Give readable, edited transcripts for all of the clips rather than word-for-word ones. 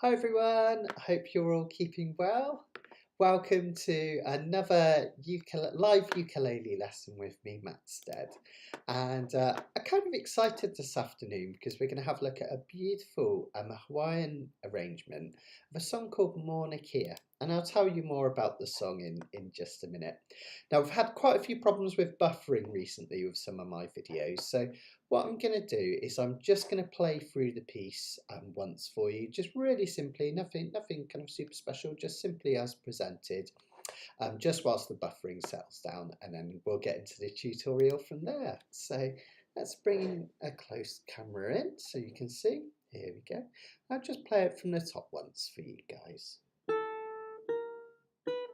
Hi everyone, I hope you're all keeping well. Welcome to another live ukulele lesson with me, Matt Stead. And I'm kind of excited this afternoon because we're going to have a look at a beautiful Hawaiian arrangement of a song called Mauna Kea. And I'll tell you more about the song in just a minute. Now, I've had quite a few problems with buffering recently with some of my videos. So what I'm going to do is I'm just going to play through the piece once for you, just really simply, nothing kind of super special, just simply as presented, just whilst the buffering settles down, and then we'll get into the tutorial from there. So let's bring in a close camera in so you can see. Here we go. I'll just play it from the top once for you guys.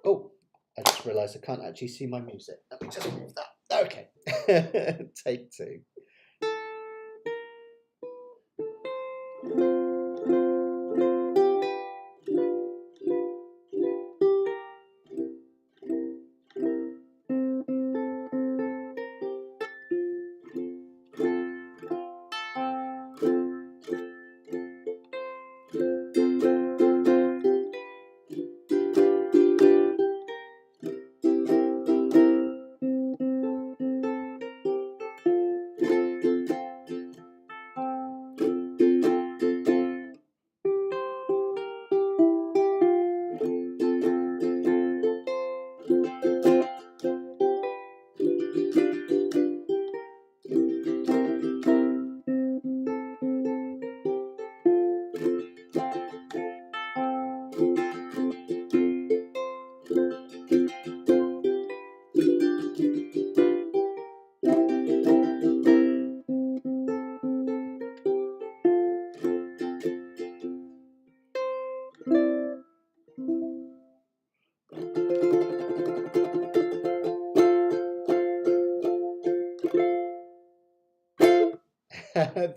Oh, I just realised I can't actually see my music. Let me just move that. Okay, take two.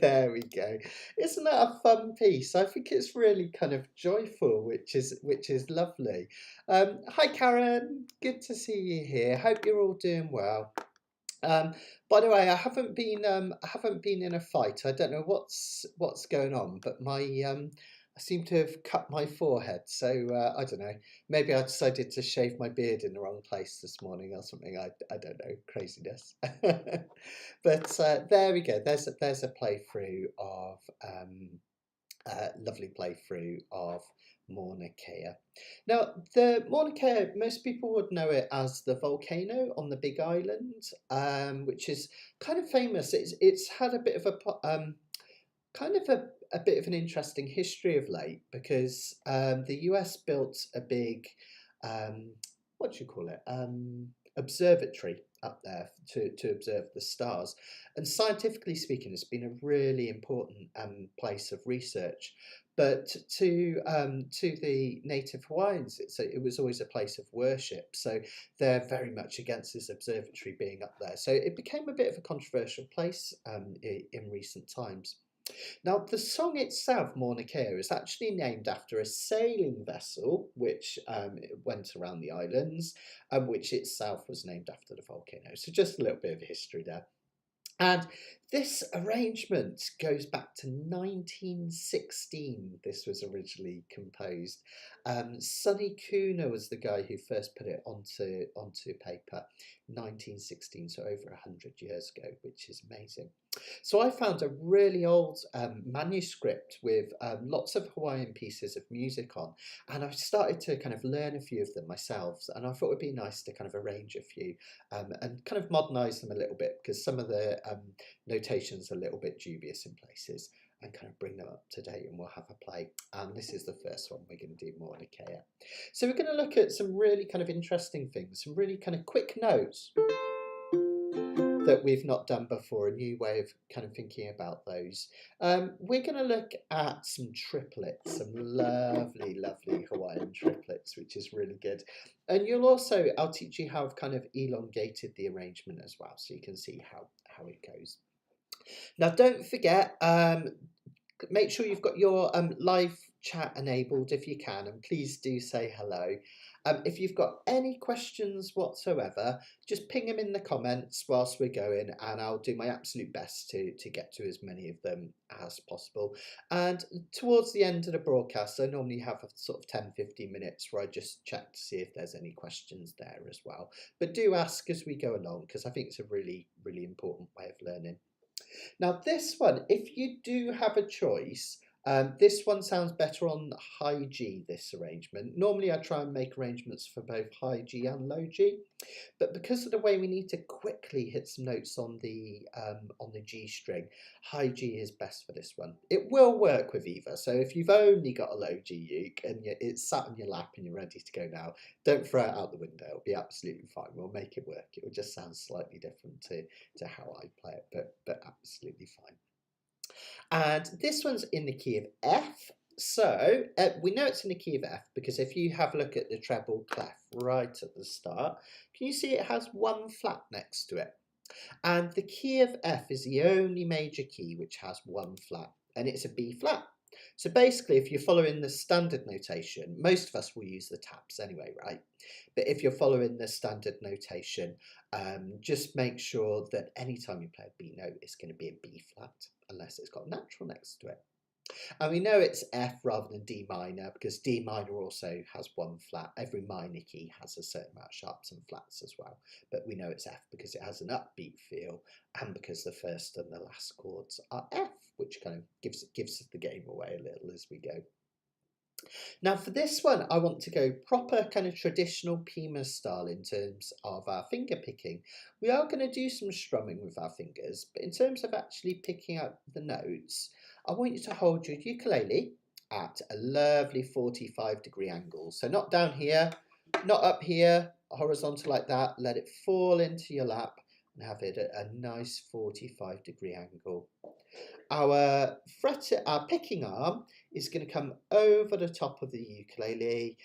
There we go. Isn't that a fun piece? I think it's really kind of joyful, which is lovely. Hi Karen, good to see you here. Hope you're all doing well. Um, by the way, I haven't been in a fight. I don't know what's going on, but I seem to have cut my forehead. So I don't know. Maybe I decided to shave my beard in the wrong place this morning or something. I don't know. Craziness. But there we go. There's a playthrough of lovely playthrough of Mauna Kea. Now, the Mauna Kea, most people would know it as the volcano on the Big Island, which is kind of famous. It's had a bit of a bit of an interesting history of late because the US built a big what do you call it observatory up there to observe the stars, and scientifically speaking it's been a really important place of research, but to the native Hawaiians it was always a place of worship, so they're very much against this observatory being up there, so it became a bit of a controversial place in recent times. Now, the song itself, Mauna Kea, is actually named after a sailing vessel which went around the islands, and which itself was named after the volcano. So just a little bit of history there. And this arrangement goes back to 1916. This was originally composed. Sonny Cuhna was the guy who first put it onto paper, 1916, so over 100 years ago, which is amazing. So I found a really old manuscript with lots of Hawaiian pieces of music on, and I started to kind of learn a few of them myself, and I thought it would be nice to kind of arrange a few and kind of modernise them a little bit, because some of the notations are a little bit dubious in places, and kind of bring them up to date, and we'll have a play. And this is the first one we're going to do, Mauna Kea. So we're going to look at some really kind of interesting things, some really kind of quick notes that we've not done before, a new way of kind of thinking about those. We're going to look at some triplets, some lovely, lovely Hawaiian triplets, which is really good. And I'll teach you how I've kind of elongated the arrangement as well, so you can see how it goes. Now, don't forget, make sure you've got your live chat enabled if you can, and please do say hello. If you've got any questions whatsoever, just ping them in the comments whilst we're going, and I'll do my absolute best to get to as many of them as possible. And towards the end of the broadcast, I normally have a sort of 10-15 minutes where I just check to see if there's any questions there as well. But do ask as we go along, because I think it's a really, really important way of learning. Now this one, if you do have a choice, this one sounds better on high G, this arrangement. Normally I try and make arrangements for both high G and low G, but because of the way we need to quickly hit some notes on the G string, high G is best for this one. It will work with either, so if you've only got a low G uke and it's sat on your lap and you're ready to go now, don't throw it out the window. It'll be absolutely fine. We'll make it work. It will just sound slightly different to how I play it, but absolutely fine. And this one's in the key of F. So we know it's in the key of F because if you have a look at the treble clef right at the start, can you see it has one flat next to it? And the key of F is the only major key which has one flat, and it's a B flat. So basically, if you're following the standard notation, most of us will use the tabs anyway, right? But if you're following the standard notation, just make sure that anytime you play a B note, it's going to be a B flat, unless it's got natural next to it. And we know it's F rather than D minor because D minor also has one flat. Every minor key has a certain amount of sharps and flats as well. But we know it's F because it has an upbeat feel and because the first and the last chords are F, which kind of gives the game away a little as we go. Now for this one, I want to go proper kind of traditional Pima style in terms of our finger picking. We are going to do some strumming with our fingers, but in terms of actually picking up the notes, I want you to hold your ukulele at a lovely 45-degree angle. So not down here, not up here, horizontal like that. Let it fall into your lap and have it at a nice 45-degree angle. Our picking arm is going to come over the top of the ukulele.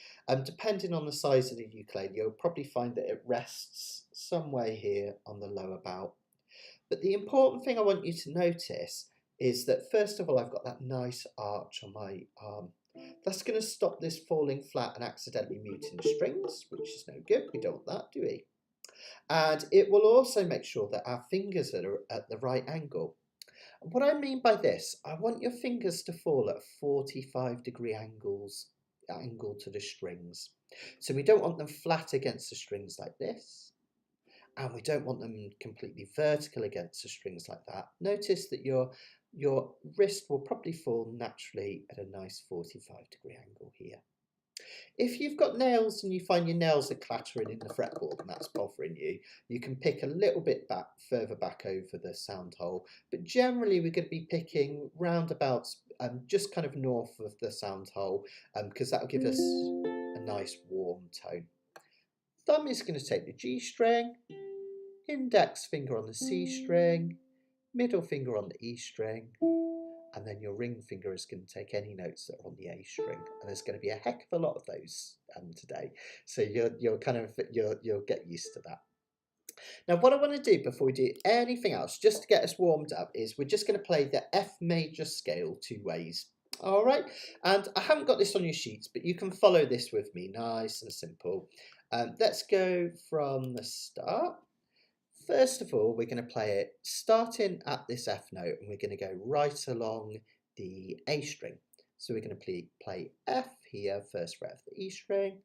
Depending on the size of the ukulele, you'll probably find that it rests somewhere here on the lower bout. But the important thing I want you to notice is that first of all, I've got that nice arch on my arm. That's going to stop this falling flat and accidentally muting the strings, which is no good. We don't want that, do we? And it will also make sure that our fingers are at the right angle. What I mean by this, I want your fingers to fall at 45-degree angle to the strings. So we don't want them flat against the strings like this, and we don't want them completely vertical against the strings like that. Notice that your wrist will probably fall naturally at a nice 45-degree angle here. If you've got nails and you find your nails are clattering in the fretboard and that's bothering you, you can pick a little bit further back over the sound hole. But generally we're going to be picking roundabouts just kind of north of the sound hole because that will give us a nice warm tone. Thumb is going to take the G string, index finger on the C string, middle finger on the E string, and then your ring finger is going to take any notes that are on the A string, and there's going to be a heck of a lot of those today. So you'll get used to that. Now what I want to do before we do anything else, just to get us warmed up, is we're just going to play the F major scale two ways. All right, and I haven't got this on your sheets, but you can follow this with me, nice and simple. Let's go from the start. First of all, we're going to play it starting at this F note, and we're going to go right along the A string. So we're going to play F here, first fret of the E string,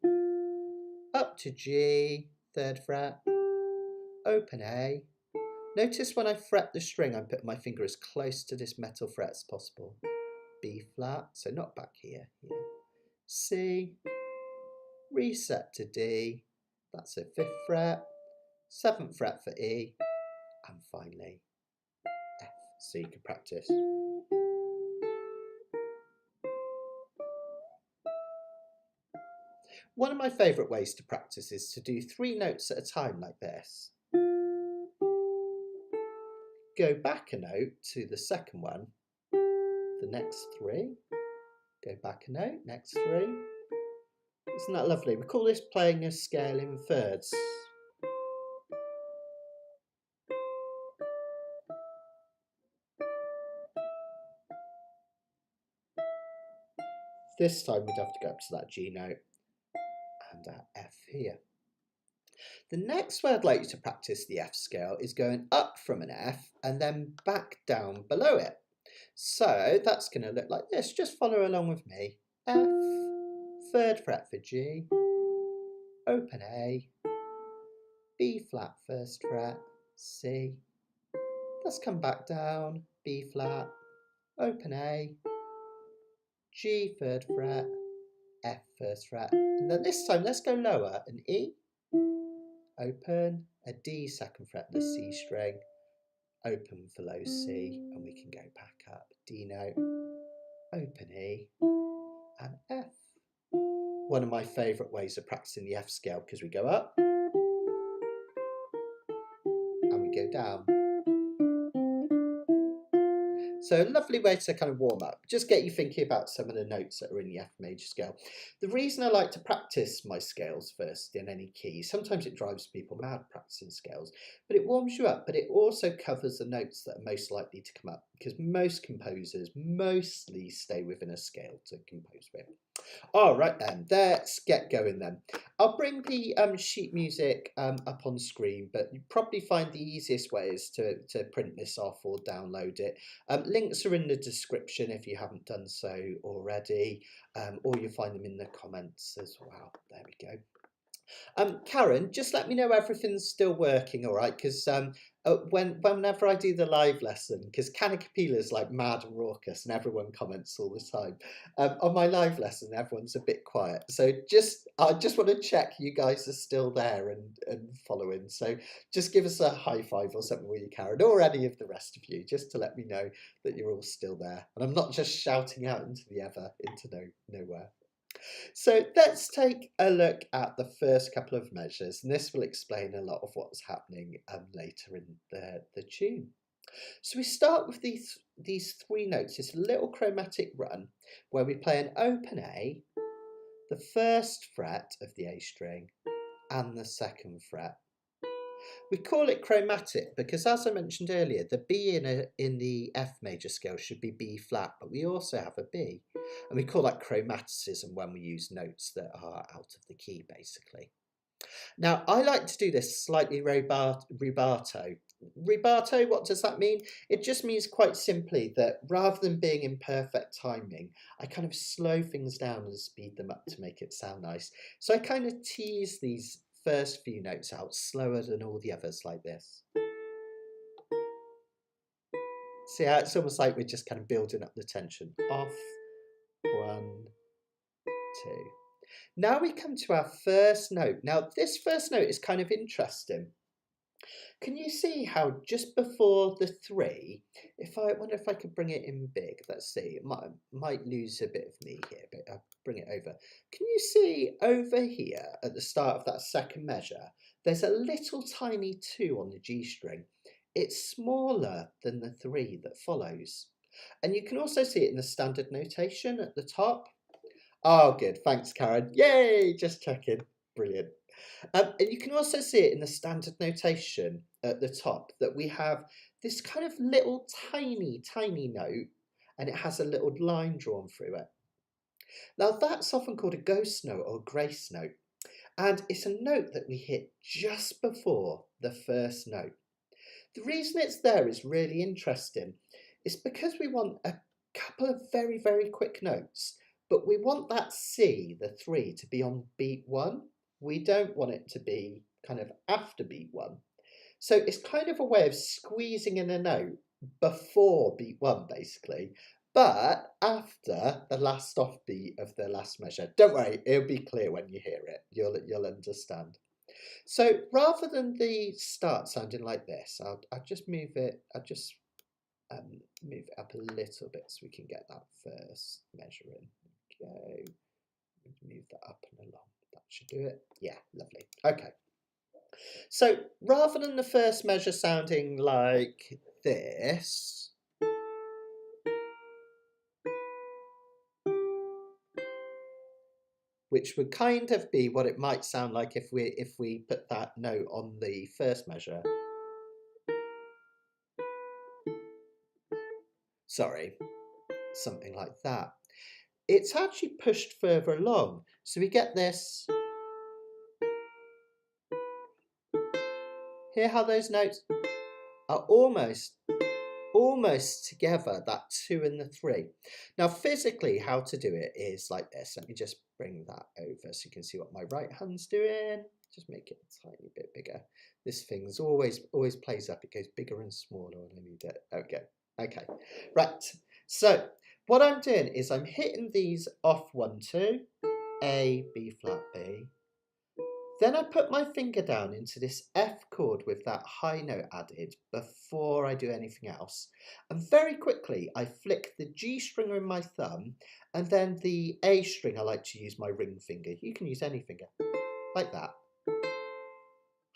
up to G, third fret, open A. Notice when I fret the string, I'm putting my finger as close to this metal fret as possible. B flat, so not back here, here. C, reset to D, that's a 5th fret, 7th fret for E, and finally F, so you can practice. One of my favourite ways to practice is to do 3 notes at a time like this. Go back a note to the second one, the next 3, go back a note, next 3. Isn't that lovely? We call this playing a scale in thirds. This time we'd have to go up to that G note and our F here. The next way I'd like you to practice the F scale is going up from an F and then back down below it. So that's going to look like this. Just follow along with me. F, 3rd fret for G, open A, B flat 1st fret, C. Let's come back down, B flat, open A, G 3rd fret, F 1st fret. And then this time let's go lower, an E, open, a D 2nd fret, the C string, open for low C, and we can go back up, D note, open E, and F. One of my favourite ways of practicing the F scale, because we go up and we go down. So a lovely way to kind of warm up, just get you thinking about some of the notes that are in the F major scale. The reason I like to practice my scales first in any key, sometimes it drives people mad practicing scales, but it warms you up, but it also covers the notes that are most likely to come up, because most composers mostly stay within a scale to compose with. All right then, let's get going then. I'll bring the sheet music up on screen, but you probably find the easiest way is to print this off or download it. Links are in the description if you haven't done so already, or you'll find them in the comments as well. There we go. Karen, just let me know everything's still working, all right? Because whenever I do the live lesson, because Kanakapila is like mad and raucous and everyone comments all the time. On my live lesson, everyone's a bit quiet. So I just want to check you guys are still there and following. So just give us a high five or something, will you, Karen, or any of the rest of you, just to let me know that you're all still there. And I'm not just shouting out into the ether, into nowhere. So let's take a look at the first couple of measures, and this will explain a lot of what's happening later in the tune. So we start with these 3 notes. It's a little chromatic run where we play an open A, the 1st fret of the A string, and the 2nd fret. We call it chromatic because, as I mentioned earlier, the B in the F major scale should be B flat, but we also have a B. And we call that chromaticism when we use notes that are out of the key, basically. Now, I like to do this slightly rubato. Rubato, what does that mean? It just means quite simply that rather than being in perfect timing, I kind of slow things down and speed them up to make it sound nice. So I kind of tease these first few notes out slower than all the others, like this. See how it's almost like we're just kind of building up the tension. Off, 1, 2. Now we come to our first note. Now this first note is kind of interesting. Can you see how just before the 3, I wonder if I could bring it in big. Let's see, it might lose a bit of me here, but I'll bring it over. Can you see over here at the start of that second measure, there's a little tiny 2 on the G string. It's smaller than the 3 that follows. And you can also see it in the standard notation at the top. Oh, good. Thanks, Karen. Yay! Just checking. Brilliant. And you can also see it in the standard notation at the top that we have this kind of little tiny note, and it has a little line drawn through it. Now that's often called a ghost note or grace note, and it's a note that we hit just before the first note. The reason it's there is really interesting. It's because we want a couple of very, very quick notes, but we want that C, the 3, to be on beat 1. We don't want it to be kind of after beat 1. So it's kind of a way of squeezing in a note before beat 1, basically, but after the last offbeat of the last measure. Don't worry, it'll be clear when you hear it. You'll understand. So rather than the start sounding like this, I'll just move it. I'll just move it up a little bit so we can get that first measure in. Go. Move that up and along. That should do it. Yeah, lovely. Okay. So rather than the first measure sounding like this, which would kind of be what it might sound like if we put that note on the first measure. Sorry, something like that. it's actually pushed further along. So we get this. Hear how those notes are almost together, that 2 and the 3. Now physically how to do it is like this. Let me just bring that over so you can see what my right hand's doing. Just make it a tiny bit bigger. This thing's always plays up. It goes bigger and smaller when I need it. There we go. Okay, right. So what I'm doing is I'm hitting these off 1, 2, A, B flat, B. Then I put my finger down into this F chord with that high note added before I do anything else. And very quickly I flick the G string in my thumb, and then the A string I like to use my ring finger. You can use any finger, like that.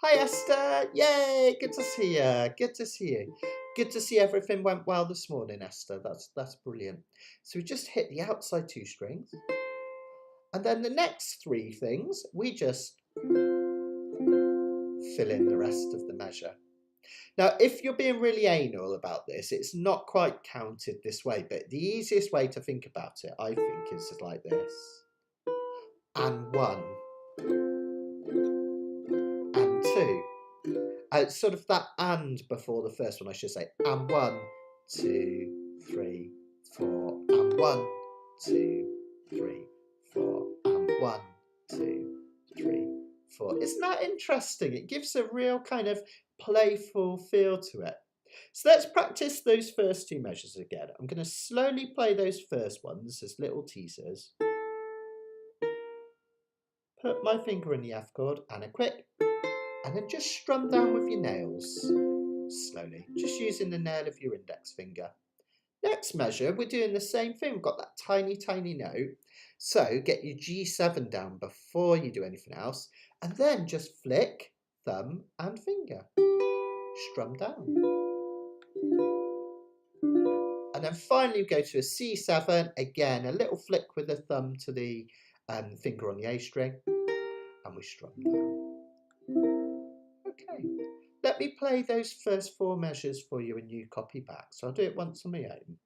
Hi Esther, yay, good to see you, good to see you. Good to see everything went well this morning, Esther, that's brilliant. So we just hit the outside 2 strings. And then the next 3 things, we just fill in the rest of the measure. Now, if you're being really anal about this, it's not quite counted this way, but the easiest way to think about it, I think, is like this. And 1. And 2. Sort of that and before the first one, I should say. And 1, 2, 3, 4. And 1, 2, 3, 4. And 1, 2, 3, 4. Isn't that interesting? It gives a real kind of playful feel to it. So let's practice those first 2 measures again. I'm going to slowly play those first ones as little teasers. Put my finger in the F chord and a quick, and then just strum down with your nails slowly, just using the nail of your index finger. Next measure, we're doing the same thing. We've got that tiny note. So get your G7 down before you do anything else, and then just flick, thumb and finger. Strum down. And then finally we go to a C7, again a little flick with the thumb to the finger on the A string, and we strum down. Okay, let me play those first 4 measures for you and you copy back. So I'll do it once on my own.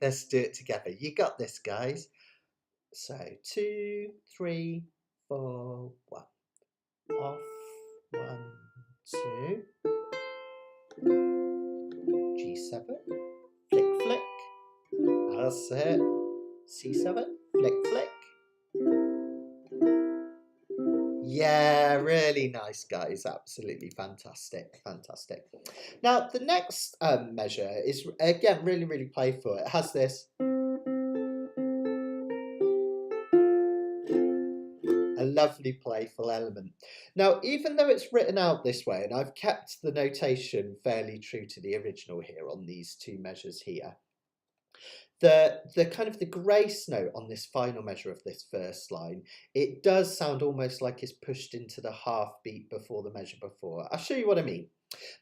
Let's do it together. You got this, guys. So 2, 3, 4, 1. Off, 1, 2. G7. Flick, flick. That's it. C7. Flick, flick. Yeah, really nice, guys. Absolutely fantastic. Fantastic. Now, the next measure is, again, really playful. It has this. A lovely playful element. Now, even though it's written out this way, and I've kept the notation fairly true to the original here on these 2 measures here, the kind of the grace note on this final measure of this first line, it does sound almost like it's pushed into the half beat before the measure before. I'll show you what I mean.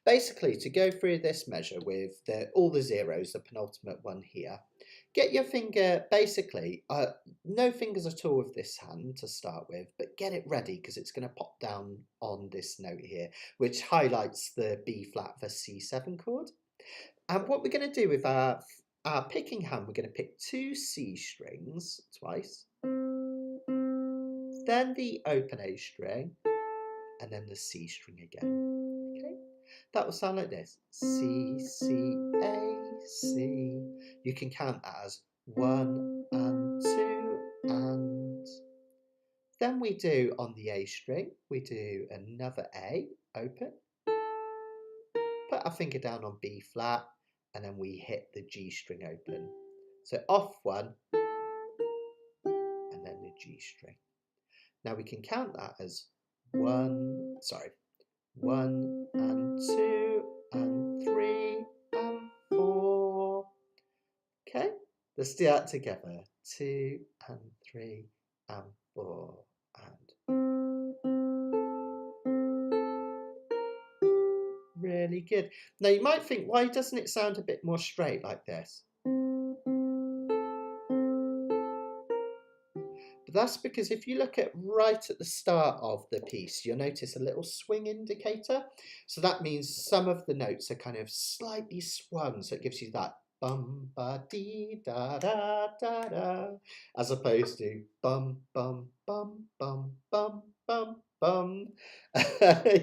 Basically, to go through this measure with all the zeros, the penultimate one here, get your finger, basically, no fingers at all with this hand to start with, but get it ready because it's going to pop down on this note here, which highlights the B flat, the C7 chord. And what we're going to do with our picking hand, we're going to pick 2 C strings twice, then the open A string, and then the C string again. Okay, that will sound like this: C, C, A, C. You can count that as 1 and 2, and then we do on the A string, we do another A, open, put our finger down on B flat, and then we hit the G string open. So off 1, and then the G string. Now we can count that as 1 and 2 and 3 and 4. Okay, let's do that together. 2 and 3 and 4 and really good. Now you might think, why doesn't it sound a bit more straight like this? But That's because if you look at right at the start of the piece, you'll notice a little swing indicator. So that means some of the notes are kind of slightly swung. So it gives you that bum ba dee da da da da, as opposed to bum bum bum bum bum bum bum.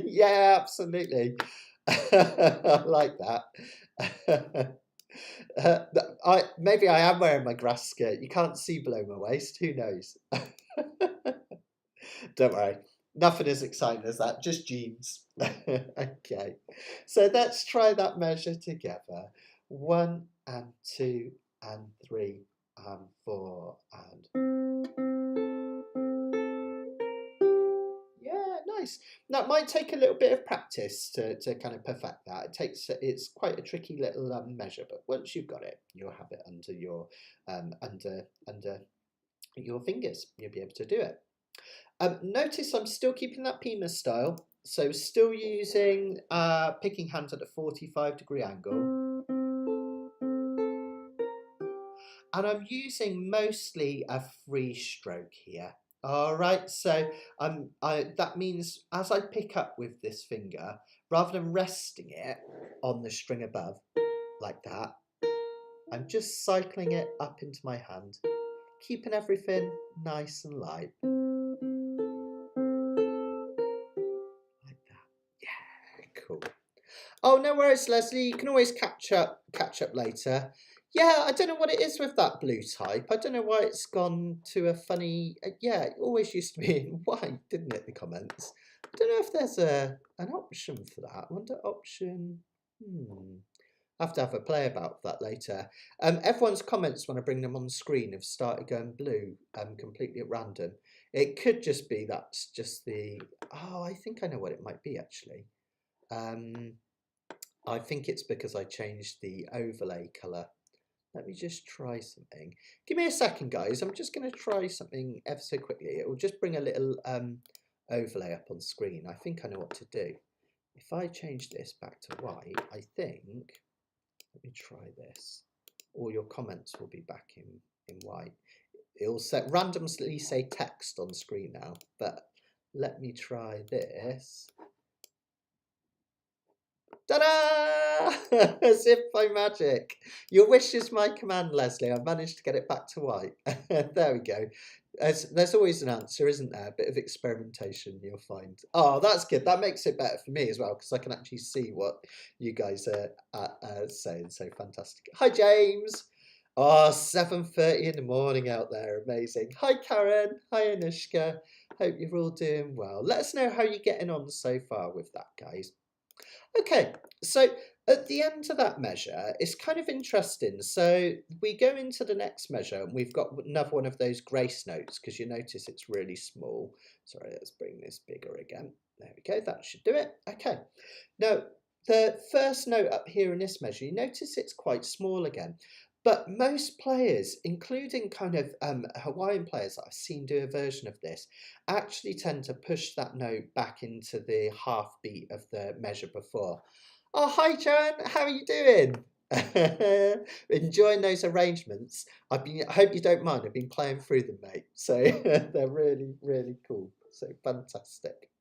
Yeah, absolutely. I like that. Maybe I am wearing my grass skirt. You can't see below my waist. Who knows? Don't worry. Nothing as exciting as that. Just jeans. Okay. So let's try that measure together. 1 and 2 and 3 and 4 and... Yeah, nice. Now, it might take a little bit of practice to kind of perfect that. It's quite a tricky little measure, but once you've got it, you'll have it under your under your fingers. You'll be able to do it. Notice I'm still keeping that Pima style, so still using picking hand at a 45-degree angle, and I'm using mostly a free stroke here. All right, so that means as I pick up with this finger, rather than resting it on the string above like that, I'm just cycling it up into my hand, keeping everything nice and light. Like that. Yeah, cool. Oh, no worries, Leslie. You can always catch up later. Yeah, I don't know what it is with that blue type. I don't know why it's gone to a funny... yeah, it always used to be in white, didn't it, the comments? I don't know if there's an option for that. I wonder option... I have to have a play about that later. Everyone's comments when I bring them on the screen have started going blue completely at random. It could just be that's just the... Oh, I think I know what it might be, actually. I think it's because I changed the overlay colour. Let me just try something. Give me a second, guys. I'm just going to try something ever so quickly. It will just bring a little overlay up on screen. I think I know what to do. If I change this back to white, I think... Let me try this. All your comments will be back in white. It'll randomly say text on screen now, but let me try this. Ta-da! As if by magic. Your wish is my command, Leslie. I've managed to get it back to white. There we go. There's always an answer, isn't there? A bit of experimentation you'll find. Oh, that's good. That makes it better for me as well, because I can actually see what you guys are saying. So fantastic. Hi, James. Oh, 7:30 in the morning out there. Amazing. Hi, Karen. Hi, Anushka. Hope you're all doing well. Let us know how you're getting on so far with that, guys. Okay, so at the end of that measure, it's kind of interesting. So we go into the next measure and we've got another one of those grace notes, because you notice it's really small. Sorry, let's bring this bigger again. There we go, that should do it. Okay, now the first note up here in this measure, you notice it's quite small again. But most players, including kind of Hawaiian players that I've seen do a version of this, actually tend to push that note back into the half beat of the measure before. Oh, hi, Joan. How are you doing? Enjoying those arrangements. I hope you don't mind. I've been playing through them, mate. So they're really, really cool. So fantastic.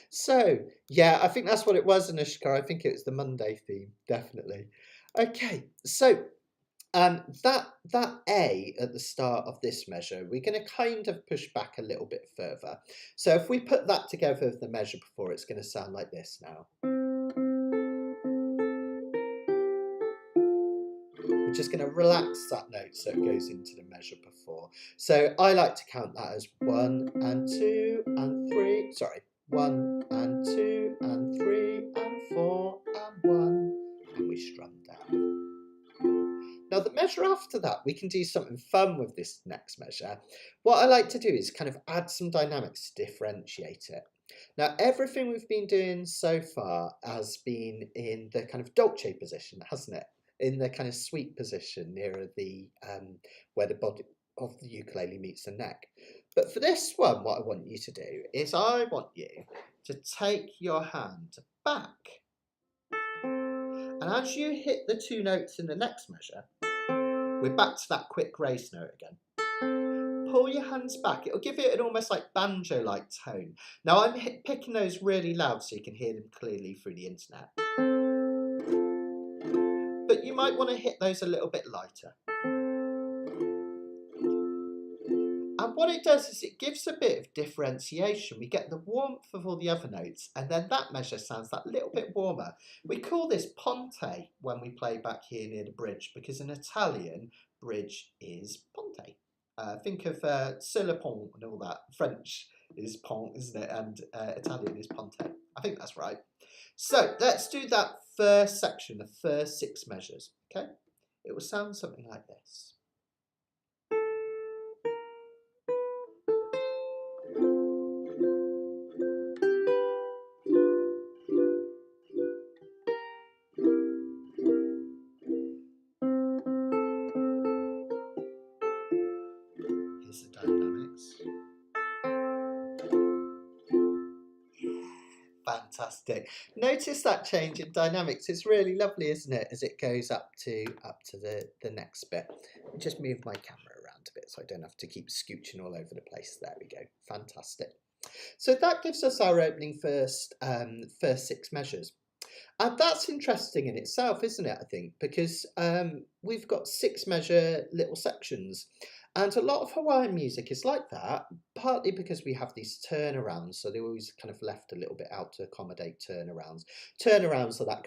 So yeah, I think that's what it was, Anushka. I think it was the Monday theme, definitely. Okay, so that A at the start of this measure, we're going to kind of push back a little bit further. So if we put that together with the measure before, it's going to sound like this now. We're just going to relax that note so it goes into the measure before. So I like to count that as 1 and 2 and 3. Sorry, 1 and 2 and 3 and 4 and 1. And we strum down. Now the measure after that, we can do something fun with this next measure. What I like to do is kind of add some dynamics to differentiate it. Now everything we've been doing so far has been in the kind of dolce position, hasn't it? In the kind of sweet position nearer the where the body of the ukulele meets the neck. But for this one, what I want you to do is I want you to take your hand back. And as you hit the two notes in the next measure, we're back to that quick grace note again. pull your hands back. It'll give it an almost like banjo-like tone. Now I'm picking those really loud so you can hear them clearly through the internet. But you might want to hit those a little bit lighter. And what it does is it gives a bit of differentiation. We get the warmth of all the other notes, and then that measure sounds that little bit warmer. We call this ponte when we play back here near the bridge, because in Italian, bridge is ponte. Think of sur le pont and all that. French is pont, isn't it? And Italian is ponte. I think that's right. So let's do that first section, the first 6 measures. Okay? It will sound something like this. Here's the dynamics. Fantastic. Notice that change in dynamics. It's really lovely, isn't it, as it goes up to the next bit. Just move my camera around a bit so I don't have to keep scooching all over the place. There we go. Fantastic. So that gives us our opening first 6 measures. And that's interesting in itself, isn't it, I think, because we've got 6 measure little sections. And a lot of Hawaiian music is like that, partly because we have these turnarounds, so they're always kind of left a little bit out to accommodate turnarounds. Turnarounds are that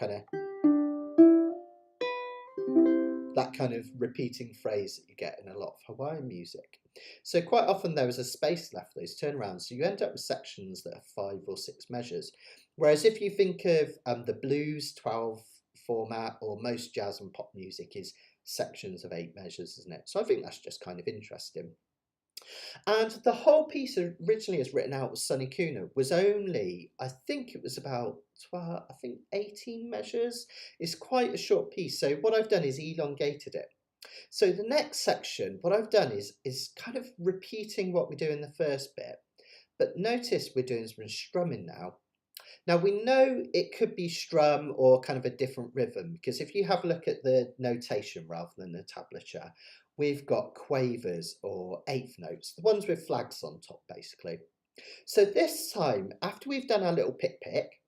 kind of repeating phrase that you get in a lot of Hawaiian music. So quite often there is a space left for those turnarounds, so you end up with sections that are 5 or 6 measures. Whereas if you think of the blues 12 format, or most jazz and pop music is sections of 8 measures, isn't it? So I think that's just kind of interesting. And the whole piece originally as written out was Sonny Cuhna was only, I think it was about 18 measures. It's quite a short piece. So what I've done is elongated it. So the next section, what I've done is kind of repeating what we do in the first bit. But notice we're doing some strumming now. Now we know it could be strum or kind of a different rhythm, because if you have a look at the notation rather than the tablature, we've got quavers or 8th notes, the ones with flags on top basically. So this time, after we've done our little pick,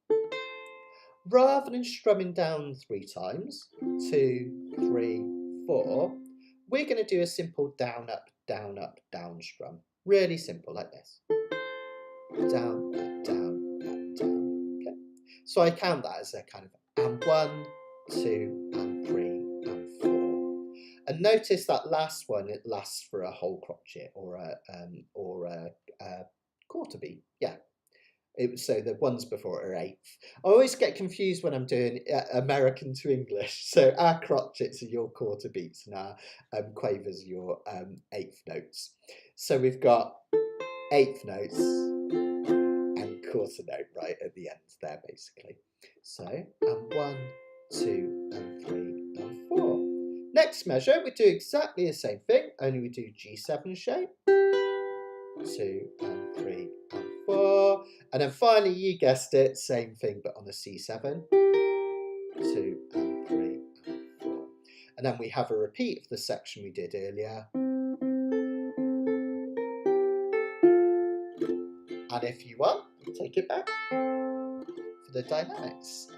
rather than strumming down 3 times, 2, 3, 4, we're going to do a simple down, up, down, up, down strum. Really simple, like this. Down, up, down, up, down. Okay. So I count that as a kind of and 1, 2, and 3, and 4. And notice that last one, it lasts for a whole crotchet or a quarter beat. Yeah. So the ones before are 8th. I always get confused when I'm doing American to English. So our crotchets are your quarter beats and our quavers are your 8th notes. So we've got 8th notes and quarter note right at the end there basically. So 1, 2, and 3, and 4. Next measure, we do exactly the same thing, only we do G7 shape. 2, and 3, and 4. And then finally, you guessed it, same thing, but on a C7. 2, and 3, and 4. And then we have a repeat of the section we did earlier. And if you want, take it back for the dynamics.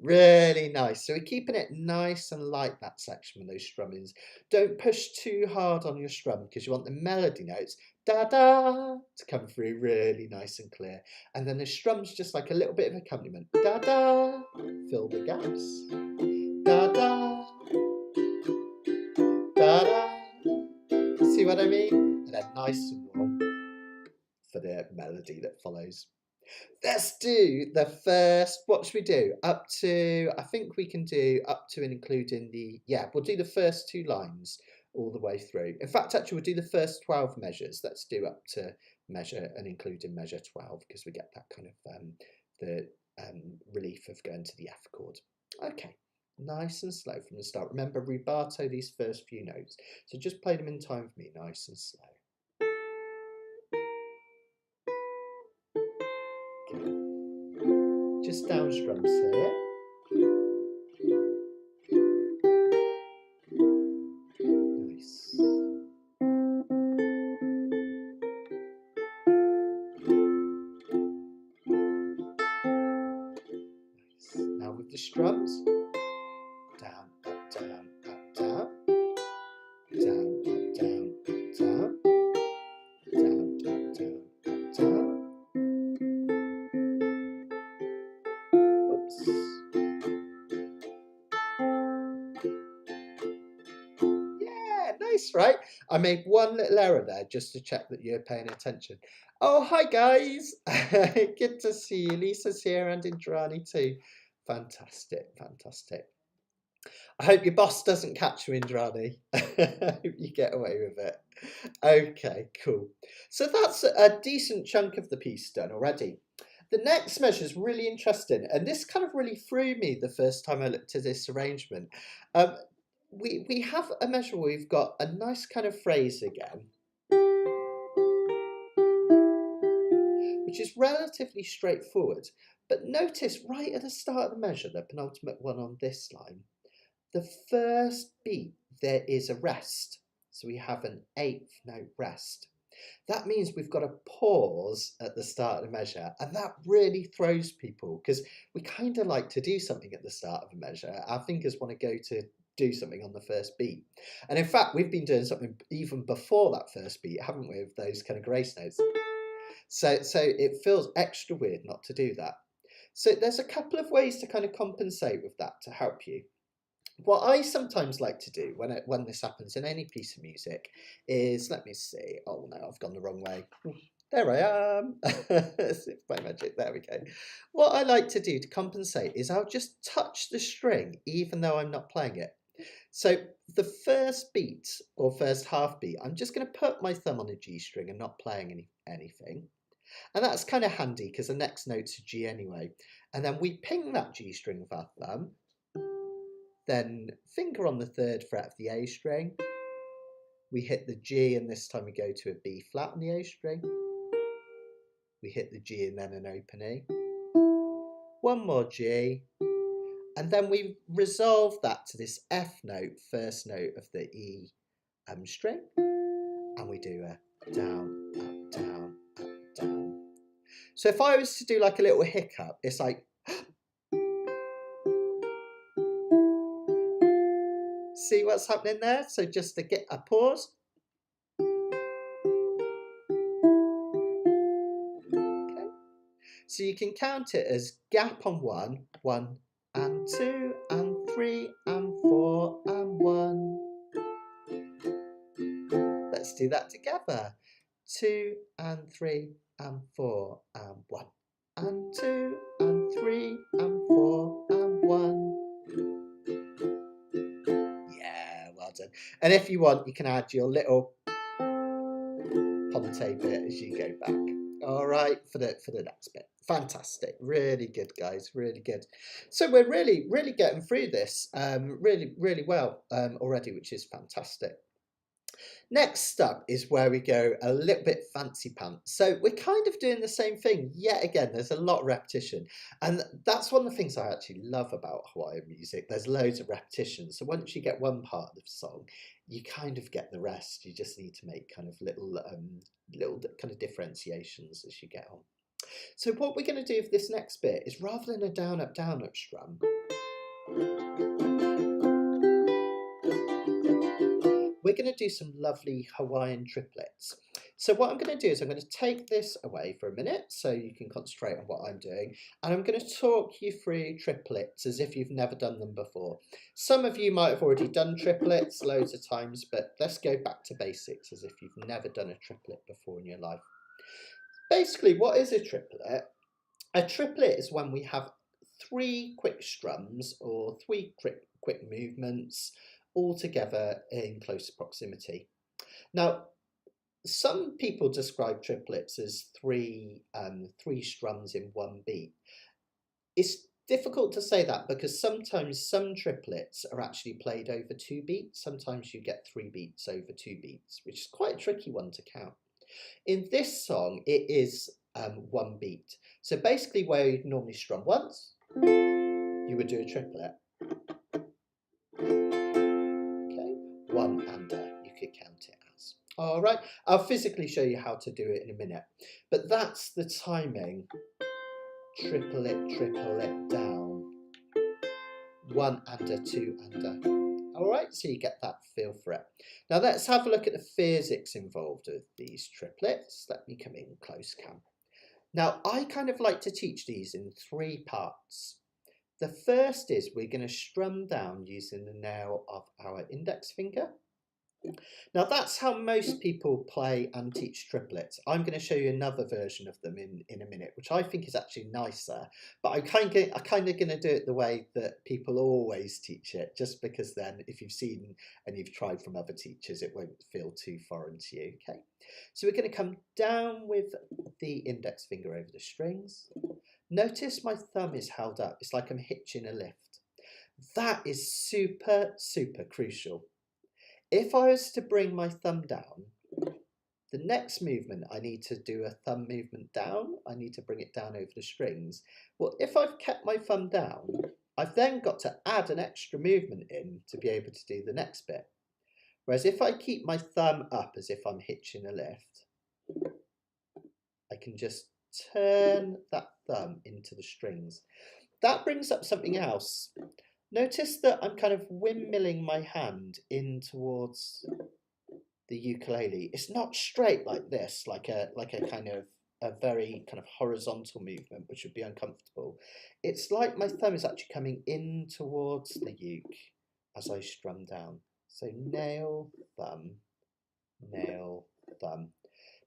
Really nice. So we're keeping it nice and light, that section with those strummings. Don't push too hard on your strum because you want the melody notes, da-da, to come through really nice and clear. And then the strum's just like a little bit of accompaniment. Da-da, fill the gaps. Da-da, da-da. See what I mean? And then nice and warm for the melody that follows. Let's do the first, what should we do? Up to, I think we can do up to and including the, we'll do the first 2 lines all the way through. In fact, actually, we'll do the first 12 measures. Let's do up to measure and including measure 12 because we get that kind of the relief of going to the F chord. Okay, nice and slow from the start. Remember, rubato these first few notes. So just play them in time for me, nice and slow. Just down strums here. Nice. strums. Down, up, down, up, down. Down, up, down, up, down. Down, up, down, up, down. Whoops. Yeah, nice, right? I made one little error there just to check that you're paying attention. Oh, hi guys. Good to see you. Lisa's here and Indrani too. Fantastic, fantastic. I hope your boss doesn't catch you, Indrani. I hope you get away with it. Okay, cool. So that's a decent chunk of the piece done already. The next measure is really interesting, and this kind of really threw me the first time I looked at this arrangement. We have a measure where we've got a nice kind of phrase again, which is relatively straightforward. But notice right at the start of the measure, the penultimate one on this line, the first beat, there is a rest. So we have an eighth note rest. That means we've got a pause at the start of the measure, and that really throws people because we kind of like to do something at the start of a measure. Our fingers want to go to do something on the first beat. And in fact, we've been doing something even before that first beat, haven't we, with those kind of grace notes. So it feels extra weird not to do that. So there's a couple of ways to kind of compensate with that to help you. What I sometimes like to do when this happens in any piece of music is, let me see, oh no, I've gone the wrong way. There I am. By magic, there we go. What I like to do to compensate is I'll just touch the string even though I'm not playing it. So the first beat or first half beat, I'm just going to put my thumb on a G string and not playing anything. And that's kind of handy because the next note's a G anyway. And then we ping that G string with our thumb. Then finger on the third fret of the A string. We hit the G and this time we go to a B flat on the A string. We hit the G and then an open E. One more G. And then we resolve that to this F note, first note of the E string. And we do a down, up, down, up, down. So if I was to do like a little hiccup, it's like, see what's happening there? So just to get a pause. Okay. So you can count it as gap on 1, 1 and 2 and 3 and 4 and 1. Let's do that together. 2 and 3 and 4 and 1 and 2 and 3 and 4 and 1. Well done. And if you want, you can add your little ponte bit as you go back. All right, for the next bit. Fantastic, really good, guys, really good. So we're really getting through this really well already, which is fantastic. Next up is where we go a little bit fancy pants. So we're kind of doing the same thing yet again. There's a lot of repetition, and that's one of the things I actually love about Hawaiian music. There's loads of repetition, so once you get one part of the song, you kind of get the rest. You just need to make kind of little kind of differentiations as you get on. So what we're going to do for this next bit is, rather than a down up strum, we're going to do some lovely Hawaiian triplets. So what I'm going to do is I'm going to take this away for a minute so you can concentrate on what I'm doing, and I'm going to talk you through triplets as if you've never done them before. Some of you might have already done triplets loads of times, but let's go back to basics as if you've never done a triplet before in your life. Basically, what is a triplet? A triplet is when we have 3 quick strums or 3 quick movements all together in close proximity. Now, some people describe triplets as 3 strums in 1 beat. It's difficult to say that because sometimes some triplets are actually played over 2 beats. Sometimes you get 3 beats over 2 beats, which is quite a tricky one to count. In this song, it is 1 beat. So basically, where you'd normally strum once, you would do a triplet. Okay, 1 and you could count it as. All right, I'll physically show you how to do it in a minute. But that's the timing. Triplet, triplet down. 1 under, 2 under. All right, so you get that feel for it. Now let's have a look at the physics involved with these triplets. Let me come in close, Cam. Now I kind of like to teach these in 3 parts. The first is we're going to strum down using the nail of our index finger. Now that's how most people play and teach triplets. I'm going to show you another version of them in a minute, which I think is actually nicer, but I'm kind of going to do it the way that people always teach it, just because then if you've seen and you've tried from other teachers, it won't feel too foreign to you. Okay, so we're going to come down with the index finger over the strings. Notice my thumb is held up. It's like I'm hitching a lift. That is super, super crucial. If I was to bring my thumb down, the next movement I need to do a thumb movement down. I need to bring it down over the strings. Well, if I've kept my thumb down, I've then got to add an extra movement in to be able to do the next bit. Whereas if I keep my thumb up as if I'm hitching a lift, I can just turn that thumb into the strings. That brings up something else. Notice that I'm kind of windmilling my hand in towards the ukulele. It's not straight like this, like a kind of a very kind of horizontal movement, which would be uncomfortable. It's like my thumb is actually coming in towards the uke as I strum down. So nail, thumb, nail, thumb.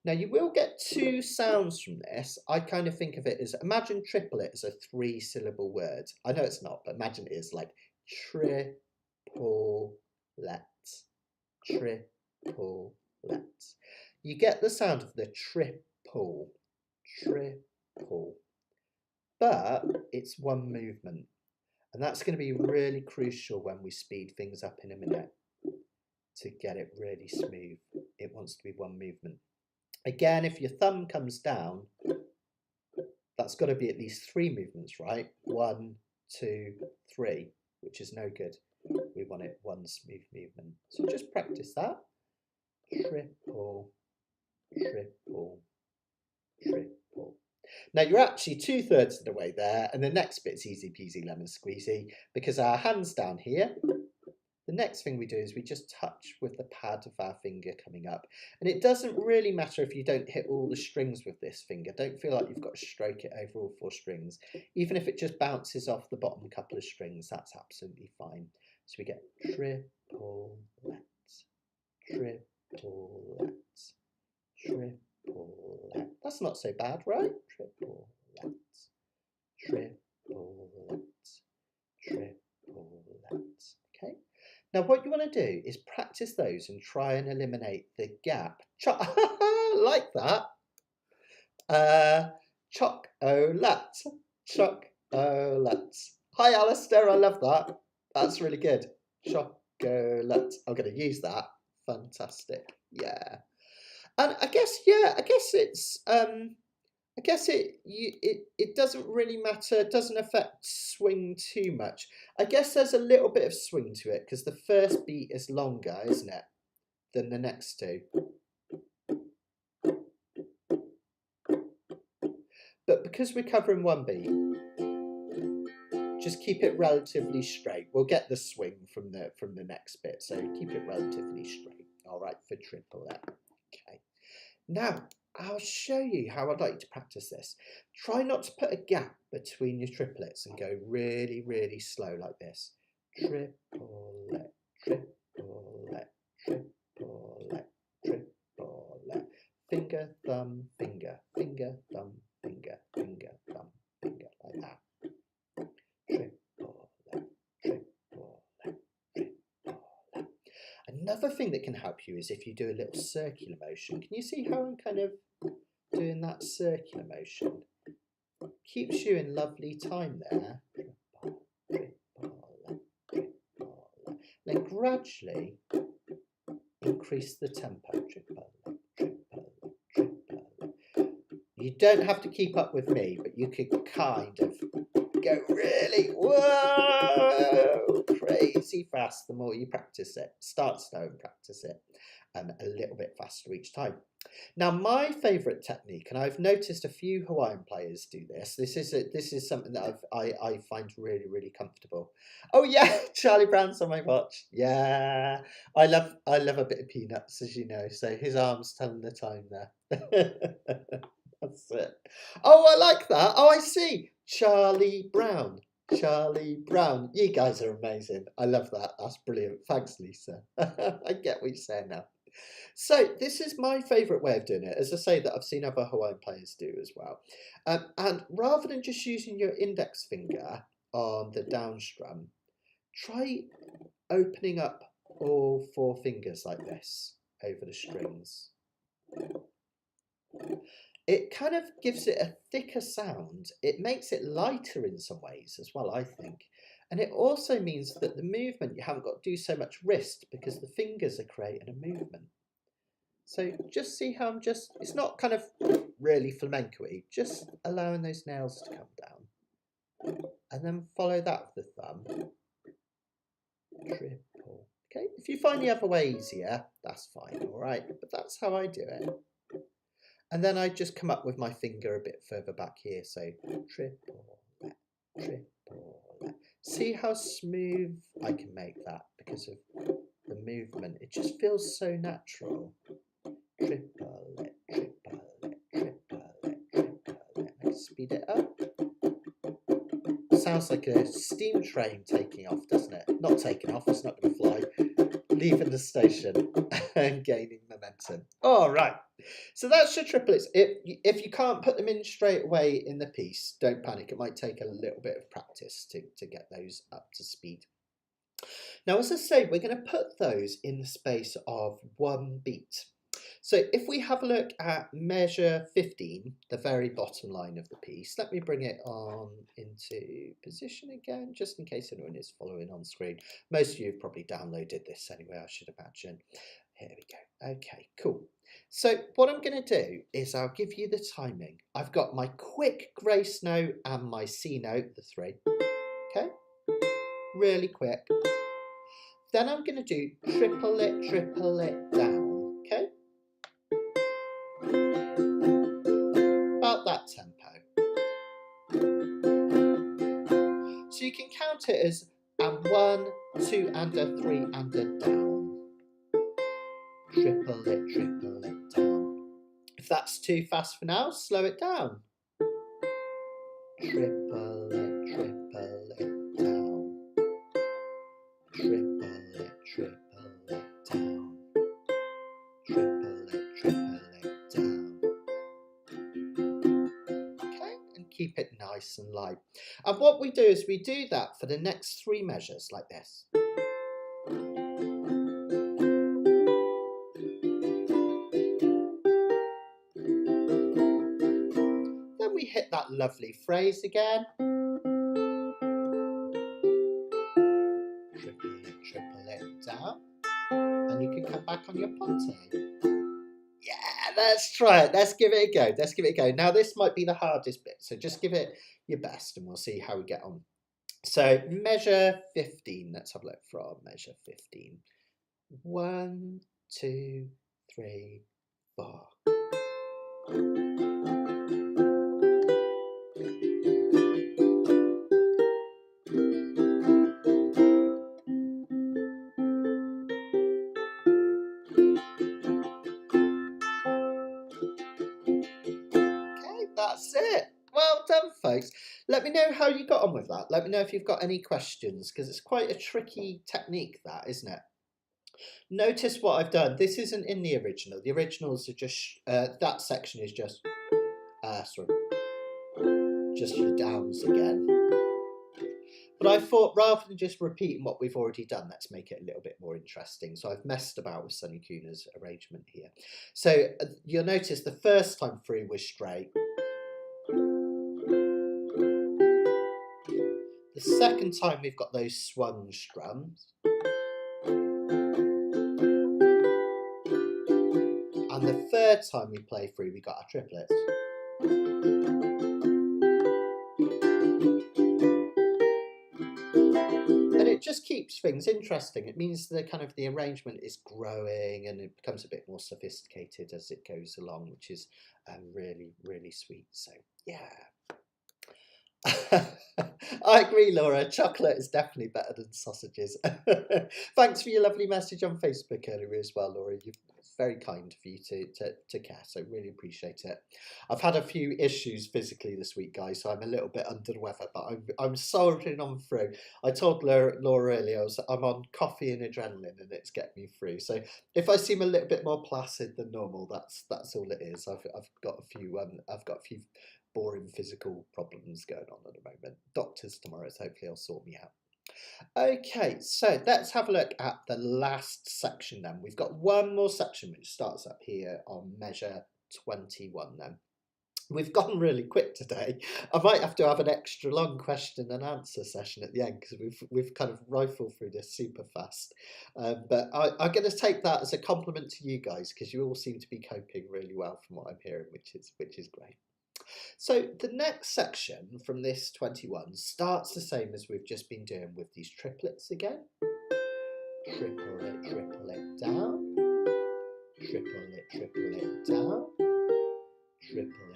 Now you will get 2 sounds from this. I kind of think of it as, imagine triplet as a 3-syllable word. I know it's not, but imagine it is like triplet, triplet. You get the sound of the triple, but it's 1 movement. And that's going to be really crucial when we speed things up in a minute to get it really smooth. It wants to be 1 movement. Again, if your thumb comes down, that's got to be at least 3 movements, right? 1, 2, 3, which is no good. We want it 1 smooth movement. So just practice that. Triple, triple, triple. Now you're actually 2/3 of the way there, and the next bit's easy peasy lemon squeezy, because our hand's down here. The next thing we do is we just touch with the pad of our finger coming up. And it doesn't really matter if you don't hit all the strings with this finger. Don't feel like you've got to stroke it over all 4 strings. Even if it just bounces off the bottom couple of strings, that's absolutely fine. So we get triple, triplet, triplet. That's not so bad, right? Triplet, triplet, triplet. Okay. Now what you want to do is practice those and try and eliminate the gap. Like that. Chocolate. Chocolate. Hi Alistair, I love that. That's really good. Chocolate. I'm going to use that. Fantastic. Yeah. And I guess it doesn't really matter. It doesn't affect swing too much. I guess there's a little bit of swing to it because the first beat is longer, isn't it, than the next 2. But because we're covering 1 beat, just keep it relatively straight. We'll get the swing from the next bit, so keep it relatively straight. All right, for triplet. Okay. Now, I'll show you how I'd like you to practice this. Try not to put a gap between your triplets and go really, really slow like this. Triplet, triplet, triplet, triplet. Finger, thumb, finger, finger, thumb, finger, finger, thumb, finger, like that. Triplet, triplet, triplet. Another thing that can help you is if you do a little circular motion. Can you see how I'm kind of doing that circular motion? Keeps you in lovely time there. Then gradually increase the tempo. You don't have to keep up with me, but you could kind of go really, whoa, crazy fast the more you practice it. Start slow and practice it. a little bit faster each time. Now, my favourite technique, and I've noticed a few Hawaiian players do this. This is something that I find really, really comfortable. Oh yeah, Charlie Brown's on my watch. Yeah, I love a bit of Peanuts, as you know. So his arm's telling the time there. That's it. Oh, I like that. Oh, I see. Charlie Brown. Charlie Brown. You guys are amazing. I love that. That's brilliant. Thanks, Lisa. I get what you're saying now. So this is my favourite way of doing it, as I say, that I've seen other Hawaiian players do as well. And rather than just using your index finger on the down strum, try opening up all 4 fingers like this over the strings. It kind of gives it a thicker sound. It makes it lighter in some ways as well, I think. And it also means that the movement, you haven't got to do so much wrist because the fingers are creating a movement. So just see how it's not kind of really flamenco-y, just allowing those nails to come down. And then follow that with the thumb. Triple. Okay, if you find the other way easier, that's fine, all right? But that's how I do it. And then I just come up with my finger a bit further back here. So triple, triple. See how smooth I can make that because of the movement. It just feels so natural. Triplet, triplet, triplet, triplet. I can speed it up. Sounds like a steam train taking off, doesn't it? Not taking off, it's not going to fly. Leaving the station and gaining momentum. All right. So that's your triplets. If you can't put them in straight away in the piece, don't panic. It might take a little bit of practice to get those up to speed. Now, as I say, we're going to put those in the space of 1 beat. So if we have a look at measure 15, the very bottom line of the piece, let me bring it on into position again, just in case anyone is following on screen. Most of you have probably downloaded this anyway, I should imagine. Here we go. Okay, cool. So what I'm going to do is I'll give you the timing. I've got my quick grace note and my C note, the 3. Okay, really quick. Then I'm going to do triplet down. Okay. About that tempo. So you can count it as a 1, 2 and a 3 and a down. Triplet down. If that's too fast for now, slow it down. Triplet down. Triplet down. Triplet down. Okay, and keep it nice and light. And what we do is we do that for the next 3 measures like this. Then we hit that lovely phrase again. Triplet down. And you can come back on your ponte. Yeah, let's try it. Let's give it a go. Let's give it a go. Now, this might be the hardest bit, so just give it your best and we'll see how we get on. So, measure 15. Let's have a look from measure 15. 1, 2, 3, 4. That's it. Well done, folks. Let me know how you got on with that. Let me know if you've got any questions, because it's quite a tricky technique, that, isn't it? Notice what I've done. This isn't in the original. The originals are just, that section is just your downs again. But I thought, rather than just repeating what we've already done, let's make it a little bit more interesting. So I've messed about with Sonny Cuhna's arrangement here. So you'll notice the first time through was straight. The second time we've got those swung strums. And the third time we play through, we got our triplets. And it just keeps things interesting. It means the kind of the arrangement is growing and it becomes a bit more sophisticated as it goes along, which is really, really sweet. So yeah. I agree, Laura. Chocolate is definitely better than sausages. Thanks for your lovely message on Facebook earlier as well, Laura. It's very kind of you to care, so really appreciate it. I've had a few issues physically this week, guys, so I'm a little bit under the weather, but I'm soldiering on through. I told Laura earlier I'm on coffee and adrenaline, and it's getting me through. So if I seem a little bit more placid than normal, that's all it is. I've got a few boring physical problems going on at the moment. Doctors tomorrow, so hopefully they'll sort me out. Okay, so let's have a look at the last section then. We've got one more section which starts up here on measure 21 then. We've gone really quick today. I might have to have an extra long question and answer session at the end because we've kind of rifled through this super fast. But I'm going to take that as a compliment to you guys because you all seem to be coping really well from what I'm hearing, which is great. So the next section from this 21 starts the same as we've just been doing with these triplets again. Triple it down. Triple it down. Triple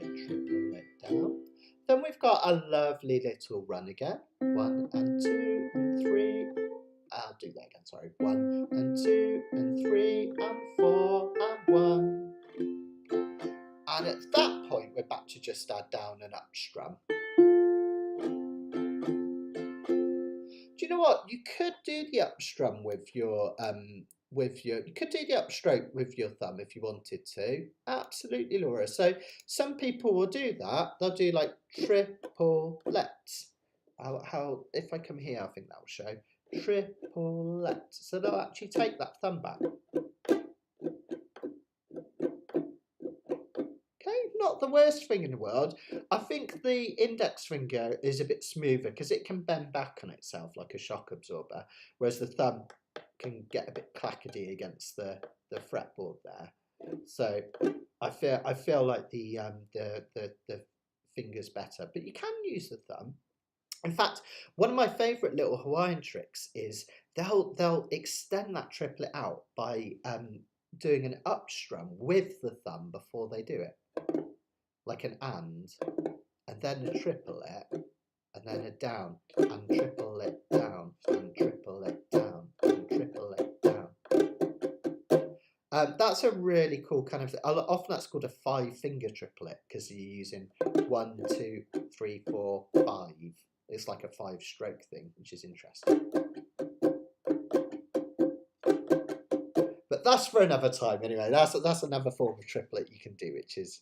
it down. Then we've got a lovely little run again. 1 and 2 and 3. I'll do that again, sorry. 1 and 2 and 3 and 4 and 1. And at that point, we're back to just our down and up strum. Do you know what? You could do the up strum with your you could do the upstroke with your thumb if you wanted to. Absolutely, Laura. So some people will do that. They'll do like triplet. How if I come here, I think that will show triplet. So they'll actually take that thumb back. Not the worst thing in the world. I think the index finger is a bit smoother because it can bend back on itself like a shock absorber, whereas the thumb can get a bit clackety against the fretboard there. So I feel like the finger's better, but you can use the thumb. In fact, one of my favourite little Hawaiian tricks is they'll extend that triplet out by doing an up strum with the thumb before they do it. Like an and then a triplet, and then a down, and triple it down, and triple it down, and triple it down. That's a really cool kind of thing. Often that's called a 5-finger triplet because you're using 1, 2, 3, 4, 5. It's like a 5-stroke thing, which is interesting. But that's for another time anyway. That's another form of triplet you can do, which is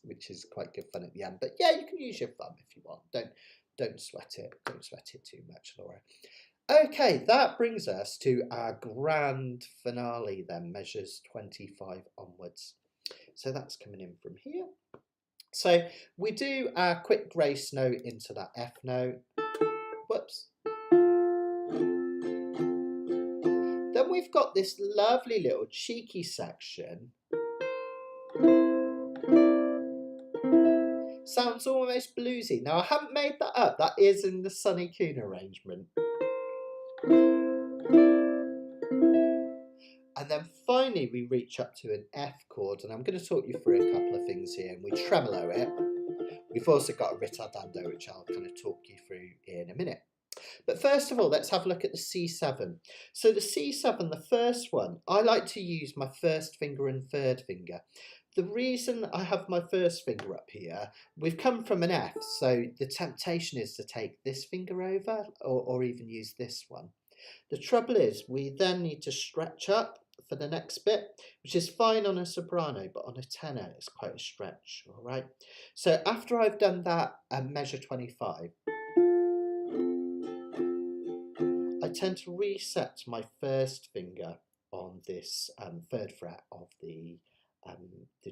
quite good fun at the end. But yeah, you can use your thumb if you want. Don't sweat it. Don't sweat it too much, Laura. Okay, that brings us to our grand finale then, measures 25 onwards. So that's coming in from here. So we do our quick grace note into that F note. Whoops. Then we've got this lovely little cheeky section. Sounds almost bluesy. Now, I haven't made that up. That is in the Sonny Cuhna arrangement. And then finally, we reach up to an F chord. And I'm going to talk you through a couple of things here. And we tremolo it. We've also got a ritardando, which I'll kind of talk you through in a minute. But first of all, let's have a look at the C7. So the C7, the first one, I like to use my first finger and third finger. The reason I have my first finger up here, we've come from an F, so the temptation is to take this finger over or even use this one. The trouble is we then need to stretch up for the next bit, which is fine on a soprano, but on a tenor it's quite a stretch, all right? So after I've done that measure 25, I tend to reset my first finger on this third fret of the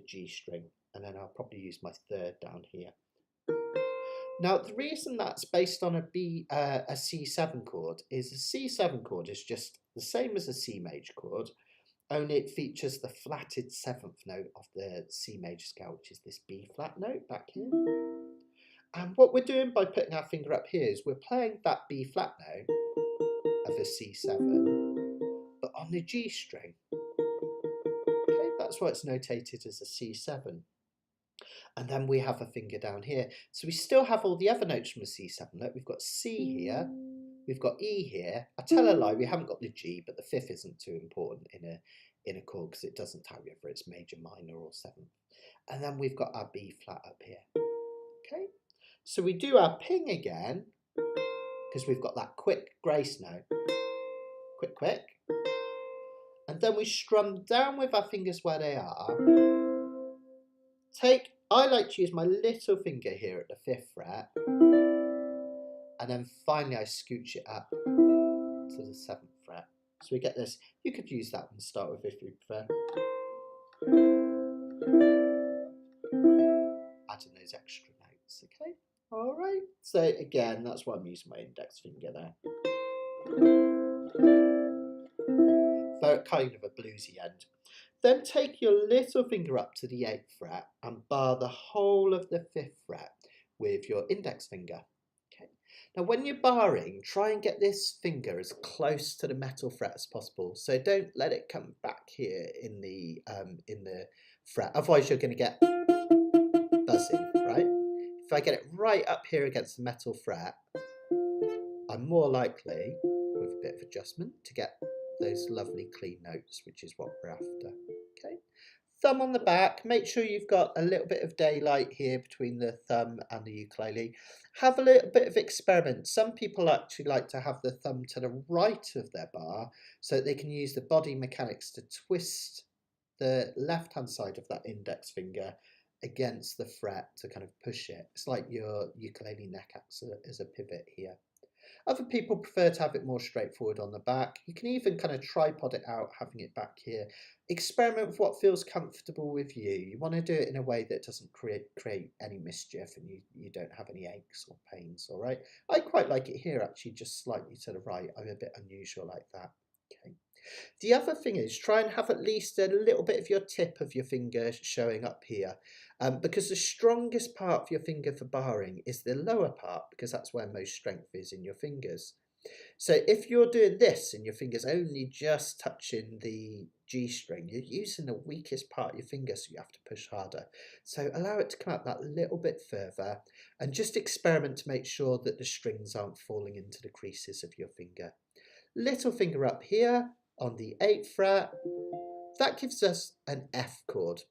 G string, and then I'll probably use my third down here. Now, the reason that's based on a C7 chord is the C7 chord is just the same as a C major chord, only it features the flatted 7th note of the C major scale, which is this B flat note back here. And what we're doing by putting our finger up here is we're playing that B flat note, of a C7, but on the G string. Okay, that's why it's notated as a C7. And then we have a finger down here. So we still have all the other notes from a C7. Look, we've got C here, we've got E here. I tell a lie, we haven't got the G, but the fifth isn't too important in a chord because it doesn't tell you whether it's major, minor, or seventh. And then we've got our B flat up here. Okay, so we do our ping again because we've got that quick grace note. Quick, quick. And then we strum down with our fingers where they are. I like to use my little finger here at the 5th fret. And then finally I scooch it up to the 7th fret. So we get this. You could use that and start with if you prefer. Adding those extra notes, okay? All right. So again, that's why I'm using my index finger there. For kind of a bluesy end. Then take your little finger up to the 8th fret and bar the whole of the 5th fret with your index finger. Okay. Now when you're barring, try and get this finger as close to the metal fret as possible. So don't let it come back here in the fret. Otherwise you're going to get buzzing, right? If I get it right up here against the metal fret, I'm more likely, with a bit of adjustment, to get those lovely clean notes, which is what we're after. Okay, thumb on the back. Make sure you've got a little bit of daylight here between the thumb and the ukulele. Have a little bit of experiment. Some people actually like to have the thumb to the right of their bar so that they can use the body mechanics to twist the left hand side of that index finger against the fret to kind of push it. It's like your ukulele neck acts as a pivot here. Other people prefer to have it more straightforward on the back. You can even kind of tripod it out, having it back here. Experiment with what feels comfortable with you. You want to do it in a way that doesn't create any mischief and you don't have any aches or pains, all right? I quite like it here, actually, just slightly to the right. I'm a bit unusual like that. Okay. The other thing is try and have at least a little bit of your tip of your finger showing up here. Because the strongest part of your finger for barring is the lower part, because that's where most strength is in your fingers. So if you're doing this and your finger's only just touching the G string, you're using the weakest part of your finger, so you have to push harder. So allow it to come out that little bit further and just experiment to make sure that the strings aren't falling into the creases of your finger. Little finger up here on the 8th fret, that gives us an F chord.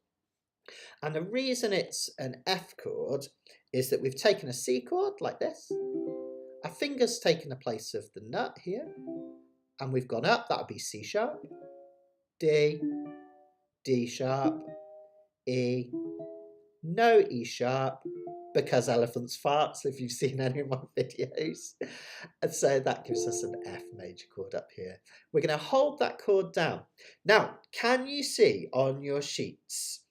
And the reason it's an F chord is that we've taken a C chord like this. Our finger's taken the place of the nut here. And we've gone up, that would be C sharp, D, D sharp, E, no E sharp, because elephants farts, if you've seen any of my videos. And so that gives us an F major chord up here. We're going to hold that chord down. Now, can you see on your sheets,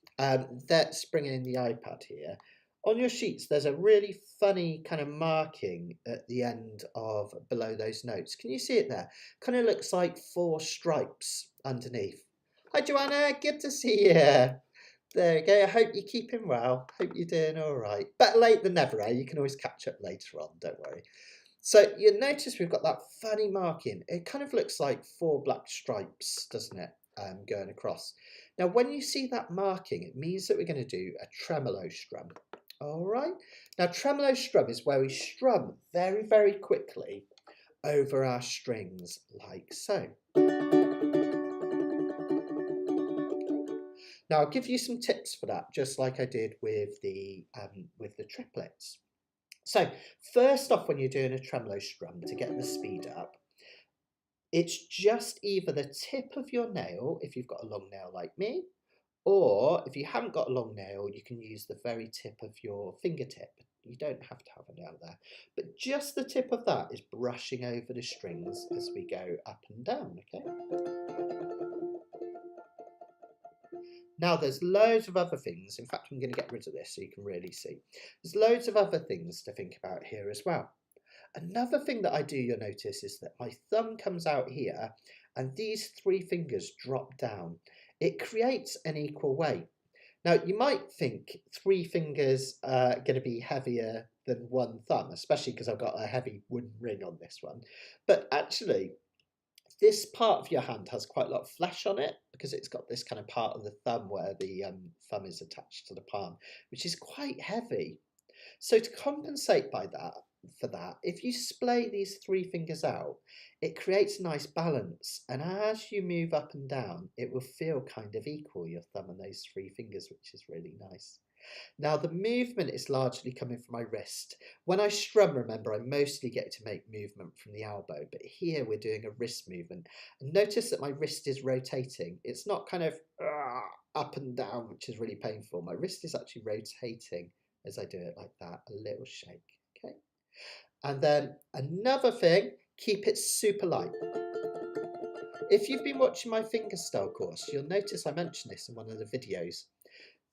that's bringing in the iPad here, on your sheets there's a really funny kind of marking at the end of below those notes. Can you see it there? Kind of looks like 4 stripes underneath. Hi Joanna, good to see you. There you go. I hope you're keeping well. Hope you're doing all right. Better late than never, eh? You can always catch up later on, don't worry. So you notice we've got that funny marking. It kind of looks like 4 black stripes, doesn't it? Going across. Now, when you see that marking, it means that we're going to do a tremolo strum. All right. Now, tremolo strum is where we strum very, very quickly over our strings, like so. Now, I'll give you some tips for that, just like I did with the triplets. So, first off, when you're doing a tremolo strum to get the speed up, it's just either the tip of your nail, if you've got a long nail like me, or if you haven't got a long nail, you can use the very tip of your fingertip. You don't have to have a nail there, but just the tip of that is brushing over the strings as we go up and down, okay? Now there's loads of other things. In fact, I'm going to get rid of this so you can really see. There's loads of other things to think about here as well. Another thing that I do, you'll notice, is that my thumb comes out here and these 3 fingers drop down. It creates an equal weight. Now, you might think 3 fingers are going to be heavier than 1 thumb, especially because I've got a heavy wooden ring on this one. But actually, this part of your hand has quite a lot of flesh on it because it's got this kind of part of the thumb where the thumb is attached to the palm, which is quite heavy. So to compensate for that, if you splay these three fingers out, it creates a nice balance. And as you move up and down, it will feel kind of equal, your thumb and those three fingers, which is really nice. Now the movement is largely coming from my wrist. When I strum, remember, I mostly get to make movement from the elbow, but here we're doing a wrist movement. And notice that my wrist is rotating. It's not kind of up and down, which is really painful. My wrist is actually rotating as I do it like that, a little shake, okay? And then another thing, keep it super light. If you've been watching my fingerstyle course, you'll notice I mentioned this in one of the videos.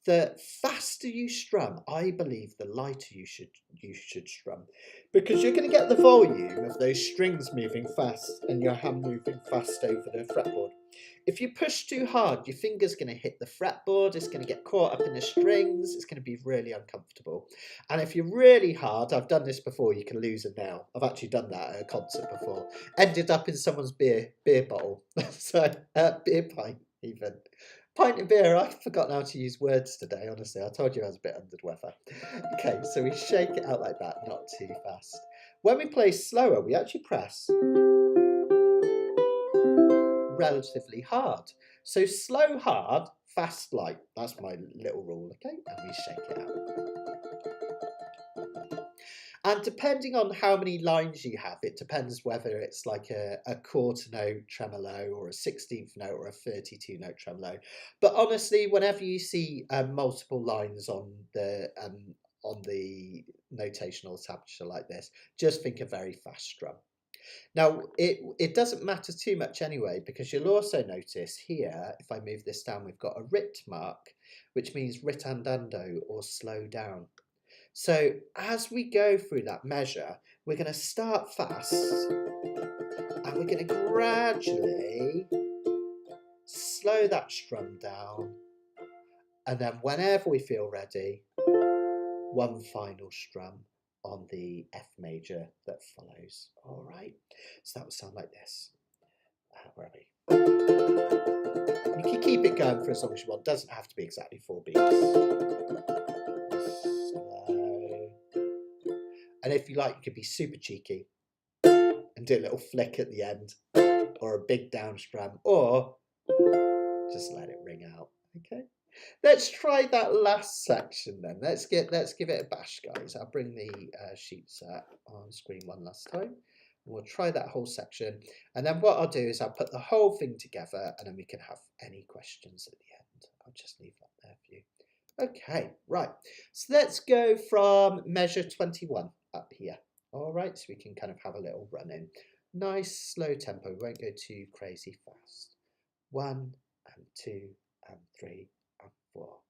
The faster you strum, I believe the lighter you should strum, because you're going to get the volume of those strings moving fast and your hand moving fast over the fretboard. If you push too hard, your finger's going to hit the fretboard, it's going to get caught up in the strings, it's going to be really uncomfortable. And if you're really hard, I've done this before, you can lose a nail. I've actually done that at a concert before. Ended up in someone's beer bottle, so beer pint even. Pint of beer, I've forgotten how to use words today, honestly. I told you I was a bit under the weather. Okay, so we shake it out like that, not too fast. When we play slower, we actually press relatively hard. So slow, hard, fast, light. That's my little rule, okay? And we shake it out. And depending on how many lines you have, it depends whether it's like a quarter note tremolo or a 16th note or a 32 note tremolo. But honestly, whenever you see multiple lines on the notational tablature like this, just think a very fast strum. Now, it doesn't matter too much anyway, because you'll also notice here, if I move this down, we've got a rit mark, which means ritandando or slow down. So as we go through that measure, we're going to start fast and we're going to gradually slow that strum down. And then whenever we feel ready, one final strum on the F major that follows. All right, so that would sound like this. Where are we? You can keep it going for as long as you want. It doesn't have to be exactly 4 beats. And if you like, you could be super cheeky and do a little flick at the end, or a big down strum, or just let it ring out. Okay, let's try that last section then. Let's give it a bash, guys. I'll bring the sheets on screen one last time. We'll try that whole section, and then what I'll do is I'll put the whole thing together, and then we can have any questions at the end. I'll just leave that there for you. Okay, right. So let's go from measure 21 up here. All right, so we can kind of have a little run in. Nice slow tempo, we won't go too crazy fast. 1 and 2 and 3 and 4.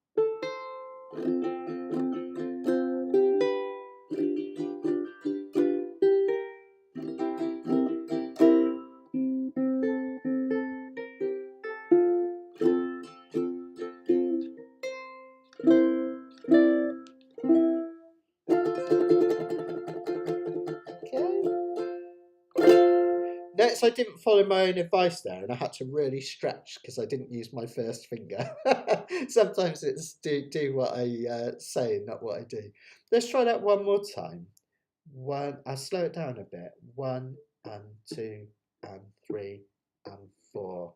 Next, I didn't follow my own advice there, and I had to really stretch because I didn't use my first finger. Sometimes it's do what I say, not what I do. Let's try that one more time. I'll slow it down a bit. 1 and 2 and 3 and 4.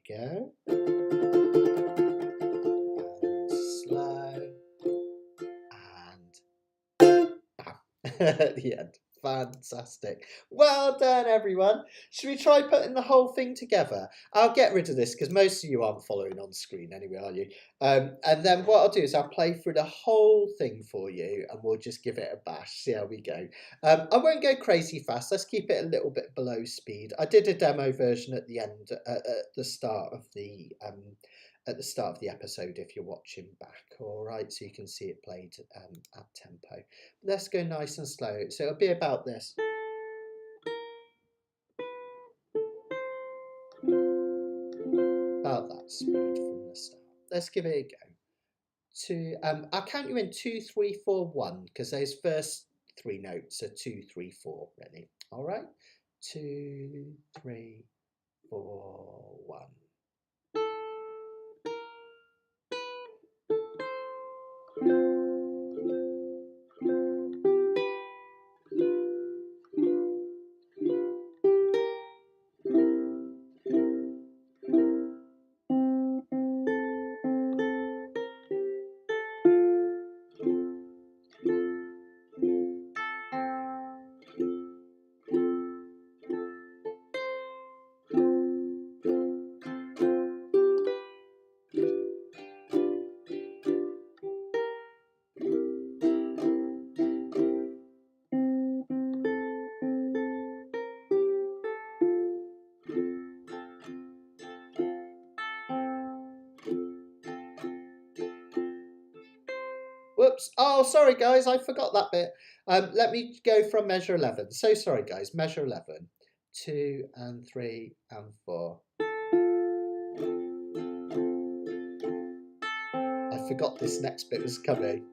Go. And slow. And bam. At the end. Fantastic. Well done, everyone. Should we try putting the whole thing together? I'll get rid of this because most of you aren't following on screen anyway, are you? And then what I'll do is I'll play through the whole thing for you and we'll just give it a bash, see how we go. I won't go crazy fast. Let's keep it a little bit below speed. I did a demo version at the end, at the start of the at the start of the episode if you're watching back, all right, so you can see it played at tempo. Let's go nice and slow. So it'll be about this. About that speed from the start. Let's give it a go. I'll count you in 2, 3, 4, 1 because those first 3 notes are 2, 3, 4. Ready? All right. 2, 3, 4, 1. Whoops. Oh, sorry, guys. I forgot that bit. Let me go from measure 11. So sorry, guys. Measure 11. 2 and 3 and 4. I forgot this next bit was coming.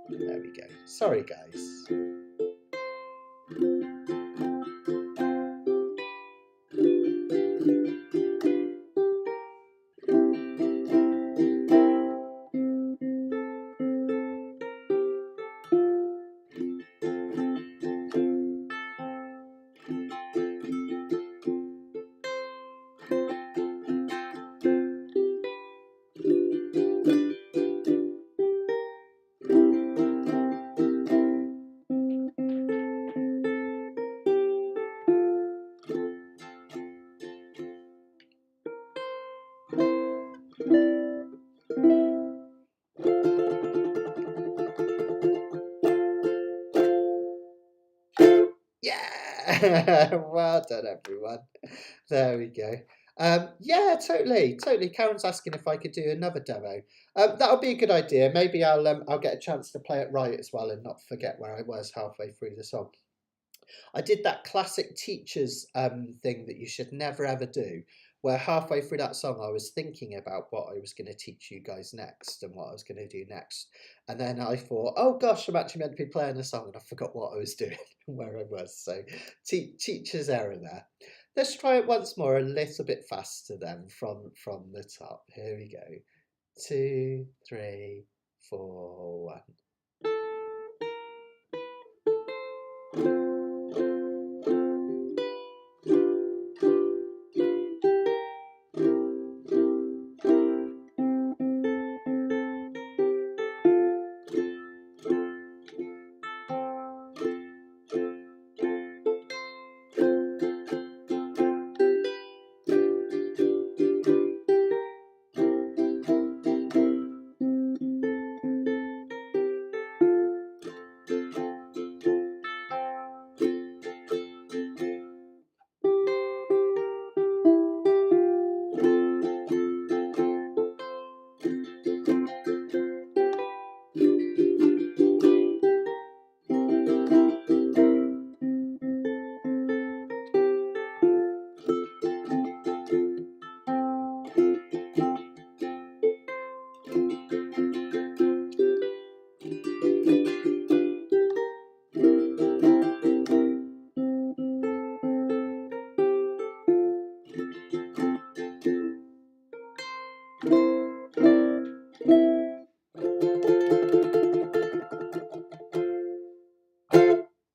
There we go. Sorry, guys. Yeah, well done, everyone. There we go. Yeah, totally. Karen's asking if I could do another demo. That would be a good idea. Maybe I'll get a chance to play it right as well and not forget where I was halfway through the song. I did that classic teachers thing that you should never ever do, where halfway through that song I was thinking about what I was going to teach you guys next and what I was going to do next. And then I thought, oh gosh, I'm actually meant to be playing a song and I forgot what I was doing and where I was. So teacher's error there. Let's try it once more, a little bit faster then from the top. Here we go. 2, 3, 4, 1.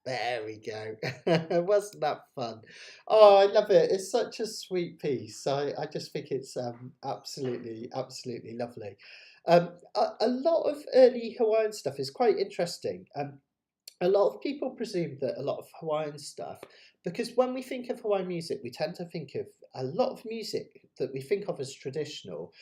There we go. Wasn't that fun? Oh, I love it. It's such a sweet piece. I just think it's absolutely lovely. A lot of early Hawaiian stuff is quite interesting. A lot of people presume that a lot of Hawaiian stuff, because when we think of Hawaiian music, we tend to think of a lot of music that we think of as traditional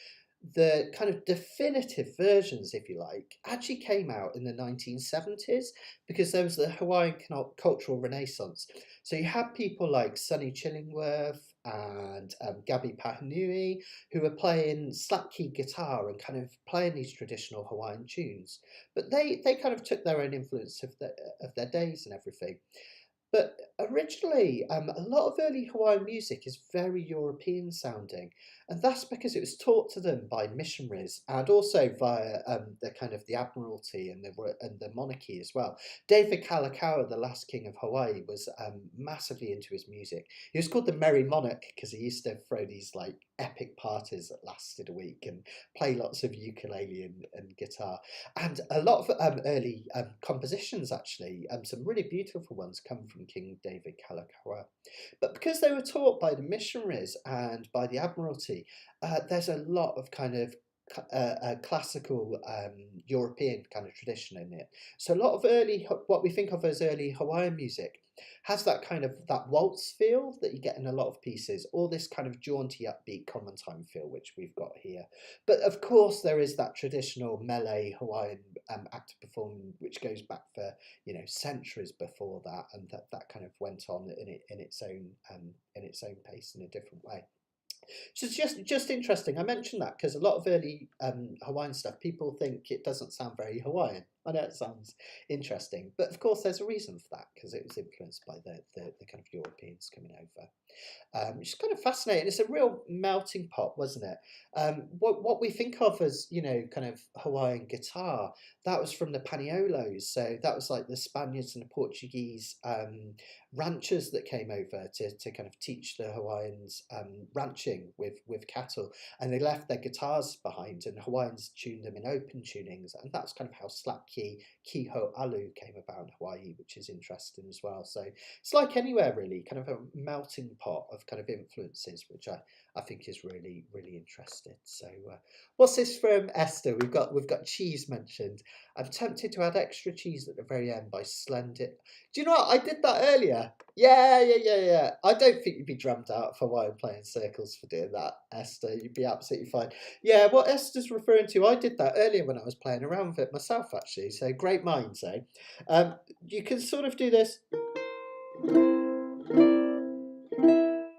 the kind of definitive versions, if you like, actually came out in the 1970s because there was the Hawaiian cultural renaissance. So you had people like Sonny Chillingworth and Gabby Pahanui who were playing slap key guitar and kind of playing these traditional Hawaiian tunes. But they kind of took their own influence of their days and everything. But originally, a lot of early Hawaiian music is very European sounding, and that's because it was taught to them by missionaries and also via the kind of the Admiralty and the monarchy as well. David Kalakaua, the last king of Hawaii, was massively into his music. He was called the Merry Monarch because he used to throw these like epic parties that lasted a week and play lots of ukulele and guitar. And a lot of early compositions, actually, some really beautiful ones, come from King David Kalakaua. But because they were taught by the missionaries and by the Admiralty, there's a lot of kind of classical European kind of tradition in it. So a lot of early, what we think of as early Hawaiian music, has that kind of that waltz feel that you get in a lot of pieces, or this kind of jaunty, upbeat common time feel, which we've got here. But of course, there is that traditional melee Hawaiian act of performing, which goes back for centuries before that, and that kind of went on in its own pace in a different way. So it's just interesting. I mentioned that because a lot of early Hawaiian stuff, people think it doesn't sound very Hawaiian. I know it sounds interesting, but of course there's a reason for that because it was influenced by the kind of Europeans coming over. Which is kind of fascinating. It's a real melting pot, wasn't it? What we think of as, kind of Hawaiian guitar, that was from the Paniolos. So that was like the Spaniards and the Portuguese ranchers that came over to kind of teach the Hawaiians ranching with cattle. And they left their guitars behind, and Hawaiians tuned them in open tunings. And that's kind of how slap key, kiho alu came about in Hawaii, which is interesting as well. So it's like anywhere really, kind of a melting pot of kind of influences, which I think is really, really interesting. So what's this from Esther? We've got cheese mentioned. I'm tempted to add extra cheese at the very end by Splendid. Do you know what? I did that earlier. Yeah. I don't think you'd be drummed out for Hawaiian playing circles for doing that, Esther. You'd be absolutely fine. Yeah, what Esther's referring to, I did that earlier when I was playing around with it myself, actually. So great minds, eh? You can sort of do this.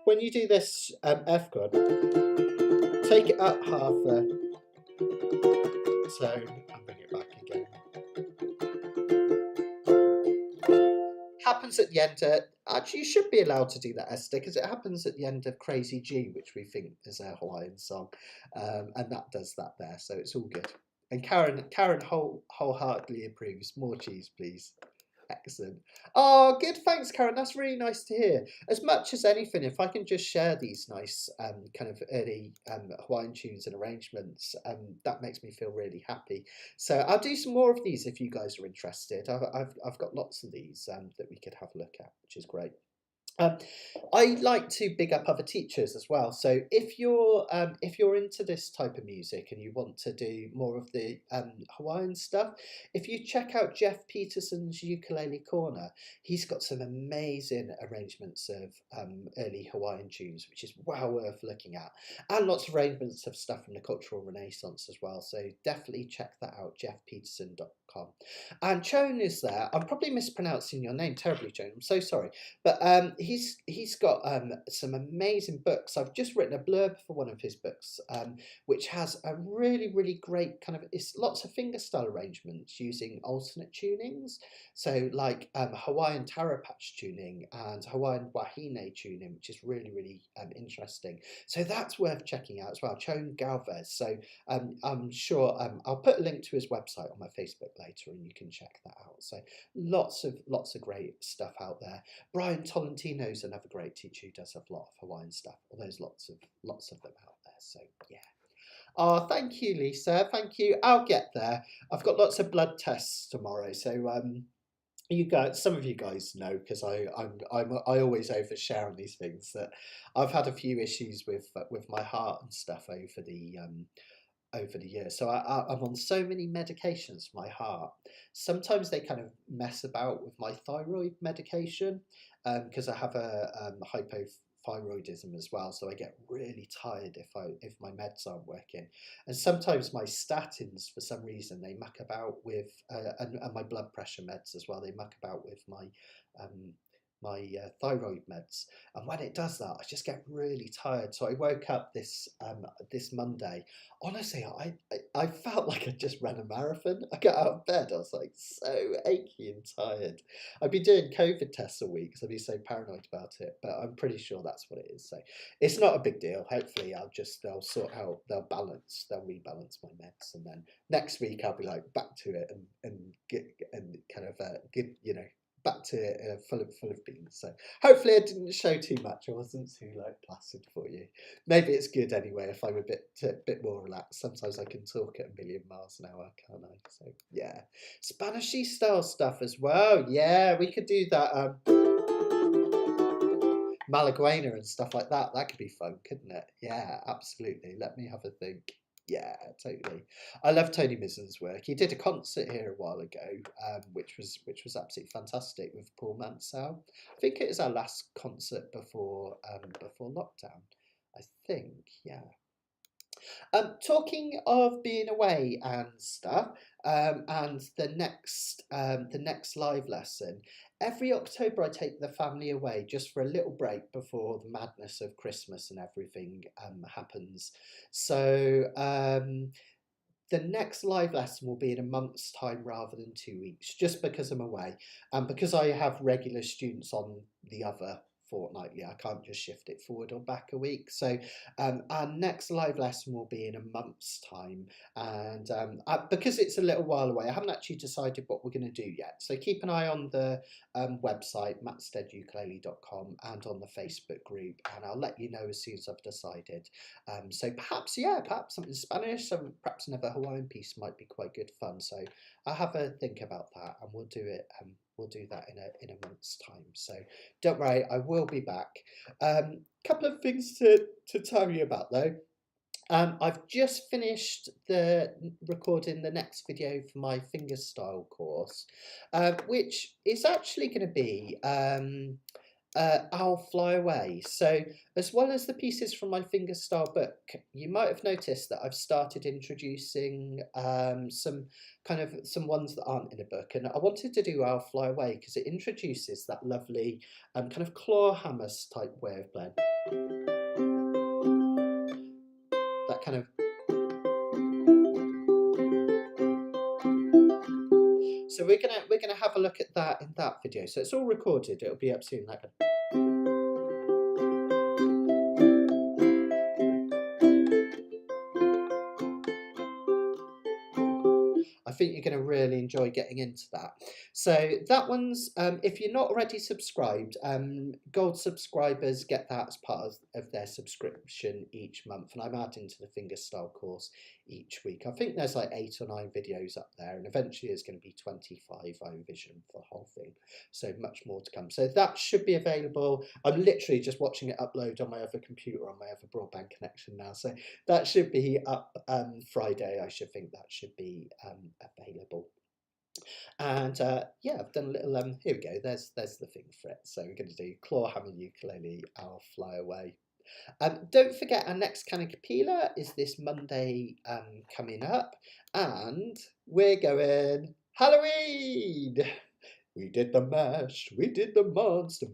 When you do this F chord, take it up half a tone and bring it back again. Happens at the end. Actually, you should be allowed to do that, Esther, because it happens at the end of Crazy G, which we think is a Hawaiian song, and that does that there, so it's all good. And Karen wholeheartedly approves. More cheese, please. Excellent. Oh, good. Thanks, Karen. That's really nice to hear. As much as anything, if I can just share these nice kind of early Hawaiian tunes and arrangements, that makes me feel really happy. So I'll do some more of these if you guys are interested. I've got lots of these that we could have a look at, which is great. I like to big up other teachers as well. So if you're into this type of music and you want to do more of the Hawaiian stuff, if you check out Jeff Peterson's Ukulele Corner, he's got some amazing arrangements of early Hawaiian tunes, which is well worth looking at, and lots of arrangements of stuff from the Cultural Renaissance as well. So definitely check that out, jeffpeterson.com. And Chone is there. I'm probably mispronouncing your name terribly, Chone. I'm so sorry, but he's got some amazing books. I've just written a blurb for one of his books, which has a really, really great kind of, it's lots of fingerstyle arrangements using alternate tunings. So like Hawaiian taro patch tuning and Hawaiian wahine tuning, which is really, really interesting. So that's worth checking out as well. Chone Galvez. So I'm sure I'll put a link to his website on my Facebook later, and you can check that out. So lots of great stuff out there. Brian Tolentino's another great teacher who does a lot of Hawaiian stuff. Well, there's lots of them out there. So yeah. Oh, thank you, Lisa. Thank you. I'll get there. I've got lots of blood tests tomorrow, so you guys, some of you guys know because I always overshare on these things that I've had a few issues with my heart and stuff over the years. So I'm on so many medications for my heart. Sometimes they kind of mess about with my thyroid medication because I have a thyroidism as well, so I get really tired if my meds aren't working, and sometimes my statins, for some reason, they muck about with, and my blood pressure meds as well. They muck about with um, my thyroid meds, and when it does that, I just get really tired. So I woke up this Monday. Honestly, I felt like I just ran a marathon. I got out of bed. I was like so achy and tired. I've been doing COVID tests all week because I've been so paranoid about it, but I'm pretty sure that's what it is. So it's not a big deal. Hopefully, they'll sort out, they'll rebalance my meds, and then next week I'll be like back to it and get and kind of get back to it full of beans. So hopefully I didn't show too much. I wasn't too like placid for you. Maybe it's good anyway if I'm a bit more relaxed. Sometimes I can talk at a million miles an hour, can't I? So yeah, Spanishy style stuff as well. Yeah, we could do that. Malaguena and stuff like that. That could be fun, couldn't it? Yeah, absolutely. Let me have a think. Yeah, totally. I love Tony Mizen's work. He did a concert here a while ago, which was absolutely fantastic with Paul Mansell. I think it was our last concert before lockdown. I think, yeah. Talking of being away and stuff, and the next live lesson. Every October, I take the family away just for a little break before the madness of Christmas and everything happens. So the next live lesson will be in a month's time rather than 2 weeks, just because I'm away and because I have regular students on the other fortnightly. I can't just shift it forward or back a week. So our next live lesson will be in a month's time, and because it's a little while away, I haven't actually decided what we're going to do yet. So keep an eye on the website mattsteadukulele.com and on the Facebook group, and I'll let you know as soon as I've decided. So perhaps something Spanish, perhaps another Hawaiian piece might be quite good fun. So I'll have a think about that, and we'll do it. We'll do that in a month's time. So don't worry, I will be back. Couple of things to tell you about though. I've just finished recording the next video for my fingerstyle course, which is actually going to be I'll Fly Away. So as well as the pieces from my fingerstyle book, you might have noticed that I've started introducing some ones that aren't in a book, and I wanted to do I'll Fly Away because it introduces that lovely kind of claw hammers type way of playing. That kind of. So we're gonna have a look at that in that video. So it's all recorded. It'll be up soon. Like. I think you're going to really enjoy getting into that. So that one's, if you're not already subscribed, gold subscribers get that as part of their subscription each month. And I'm adding to the fingerstyle course each week. I think there's like 8 or 9 videos up there, and eventually there's going to be 25, I envision, for the whole thing. So much more to come. So that should be available. I'm literally just watching it upload on my other computer, on my other broadband connection now. So that should be up Friday. I should think that should be available. And yeah, I've done a little here we go, there's the thing for it. So we're going to do Clawhammer Ukulele, I'll Fly Away. Don't forget, our next Capella is this Monday coming up, and we're going Halloween. We did the mash, we did the monster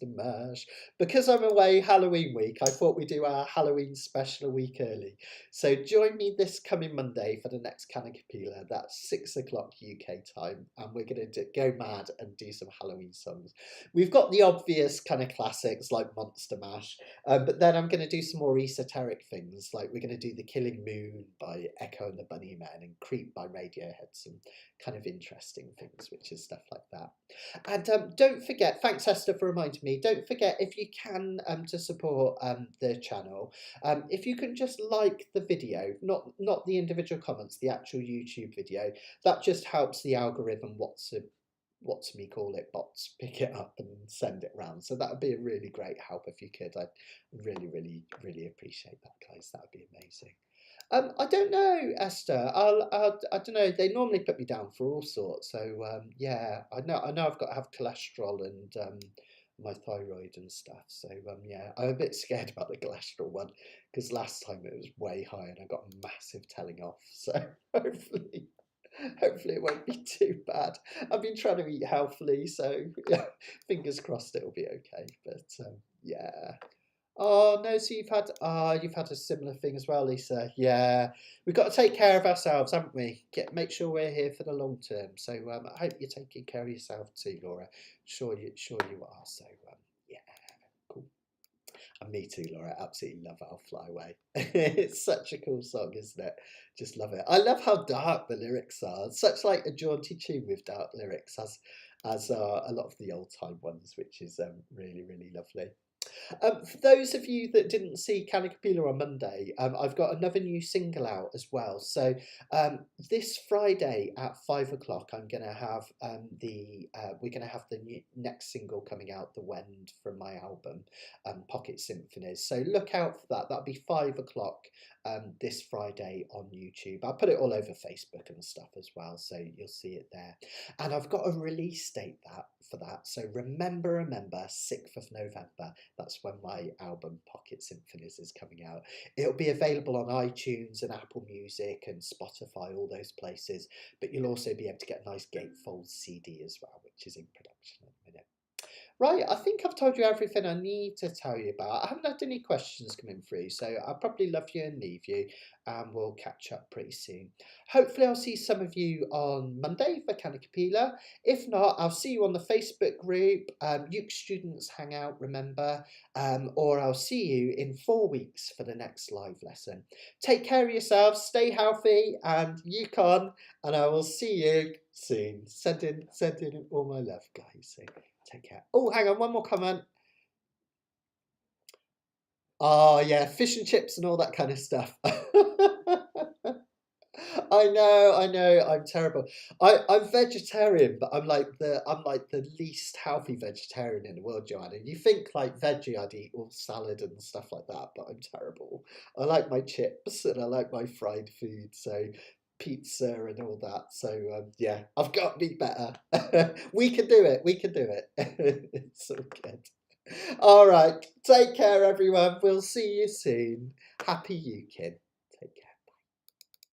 mash. Because I'm away Halloween week, I thought we'd do our Halloween special a week early. So join me this coming Monday for the next Capella. That's 6 o'clock UK time, and we're going to go mad and do some Halloween songs. We've got the obvious kind of classics like Monster Mash, but then I'm going to do some more esoteric things, like we're going to do The Killing Moon by Echo and the Bunnymen and Creep by Radiohead, some kind of interesting things, which is stuff like that. And don't forget, thanks Esther for reminding me, don't forget, if you can, to support the channel, if you can just like the video, not the individual comments, the actual YouTube video, that just helps the algorithm, bots pick it up and send it around. So that would be a really great help if you could. I'd really appreciate that, guys. That would be amazing. I don't know, Esther. I don't know. They normally put me down for all sorts. So yeah, I know I've got to have cholesterol and my thyroid and stuff. So yeah, I'm a bit scared about the cholesterol one because last time it was way high and I got a massive telling off. So hopefully, hopefully it won't be too bad. I've been trying to eat healthily, so yeah, fingers crossed it'll be okay. But yeah. Oh no, so you've had a similar thing as well, Lisa. Yeah, we've got to take care of ourselves, haven't we? Make sure we're here for the long term. So I hope you're taking care of yourself too, Laura. Sure you are. So yeah, cool. And me too, Laura. Absolutely love I'll Fly Away. It's such a cool song, isn't it? Just love it. I love how dark the lyrics are. It's such like a jaunty tune with dark lyrics, as a lot of the old time ones, which is really really lovely. For those of you that didn't see Canicapila on Monday, I've got another new single out as well. So this Friday at 5 o'clock, I'm going to have we're going to have the next single coming out, The Wend, from my album, Pocket Symphonies. So look out for that. That'll be 5 o'clock this Friday on YouTube. I'll put it all over Facebook and stuff as well, so you'll see it there. And I've got a release date for that. So remember, 6th of November. That's when my album Pocket Symphonies is coming out. It'll be available on iTunes and Apple Music and Spotify, all those places. But you'll also be able to get a nice gatefold CD as well, which is in production at the minute. Right, I think I've told you everything I need to tell you about. I haven't had any questions coming through, so I'll probably love you and leave you, and we'll catch up pretty soon. Hopefully I'll see some of you on Monday for Canicapila. If not, I'll see you on the Facebook group, Uke Students Hangout, remember, or I'll see you in 4 weeks for the next live lesson. Take care of yourselves, stay healthy, and Uke on, and I will see you soon. Send in all my love, guys. So take care. Oh, hang on, one more comment. Oh yeah, fish and chips and all that kind of stuff. I know, I'm terrible. I'm vegetarian, but I'm like the least healthy vegetarian in the world, Joanna. You think like veggie, I'd eat all salad and stuff like that, but I'm terrible. I like my chips and I like my fried food, so pizza and all that. So yeah, I've got to be better. We can do it. We can do it. It's all good. All right, take care, everyone. We'll see you soon. Happy Uking.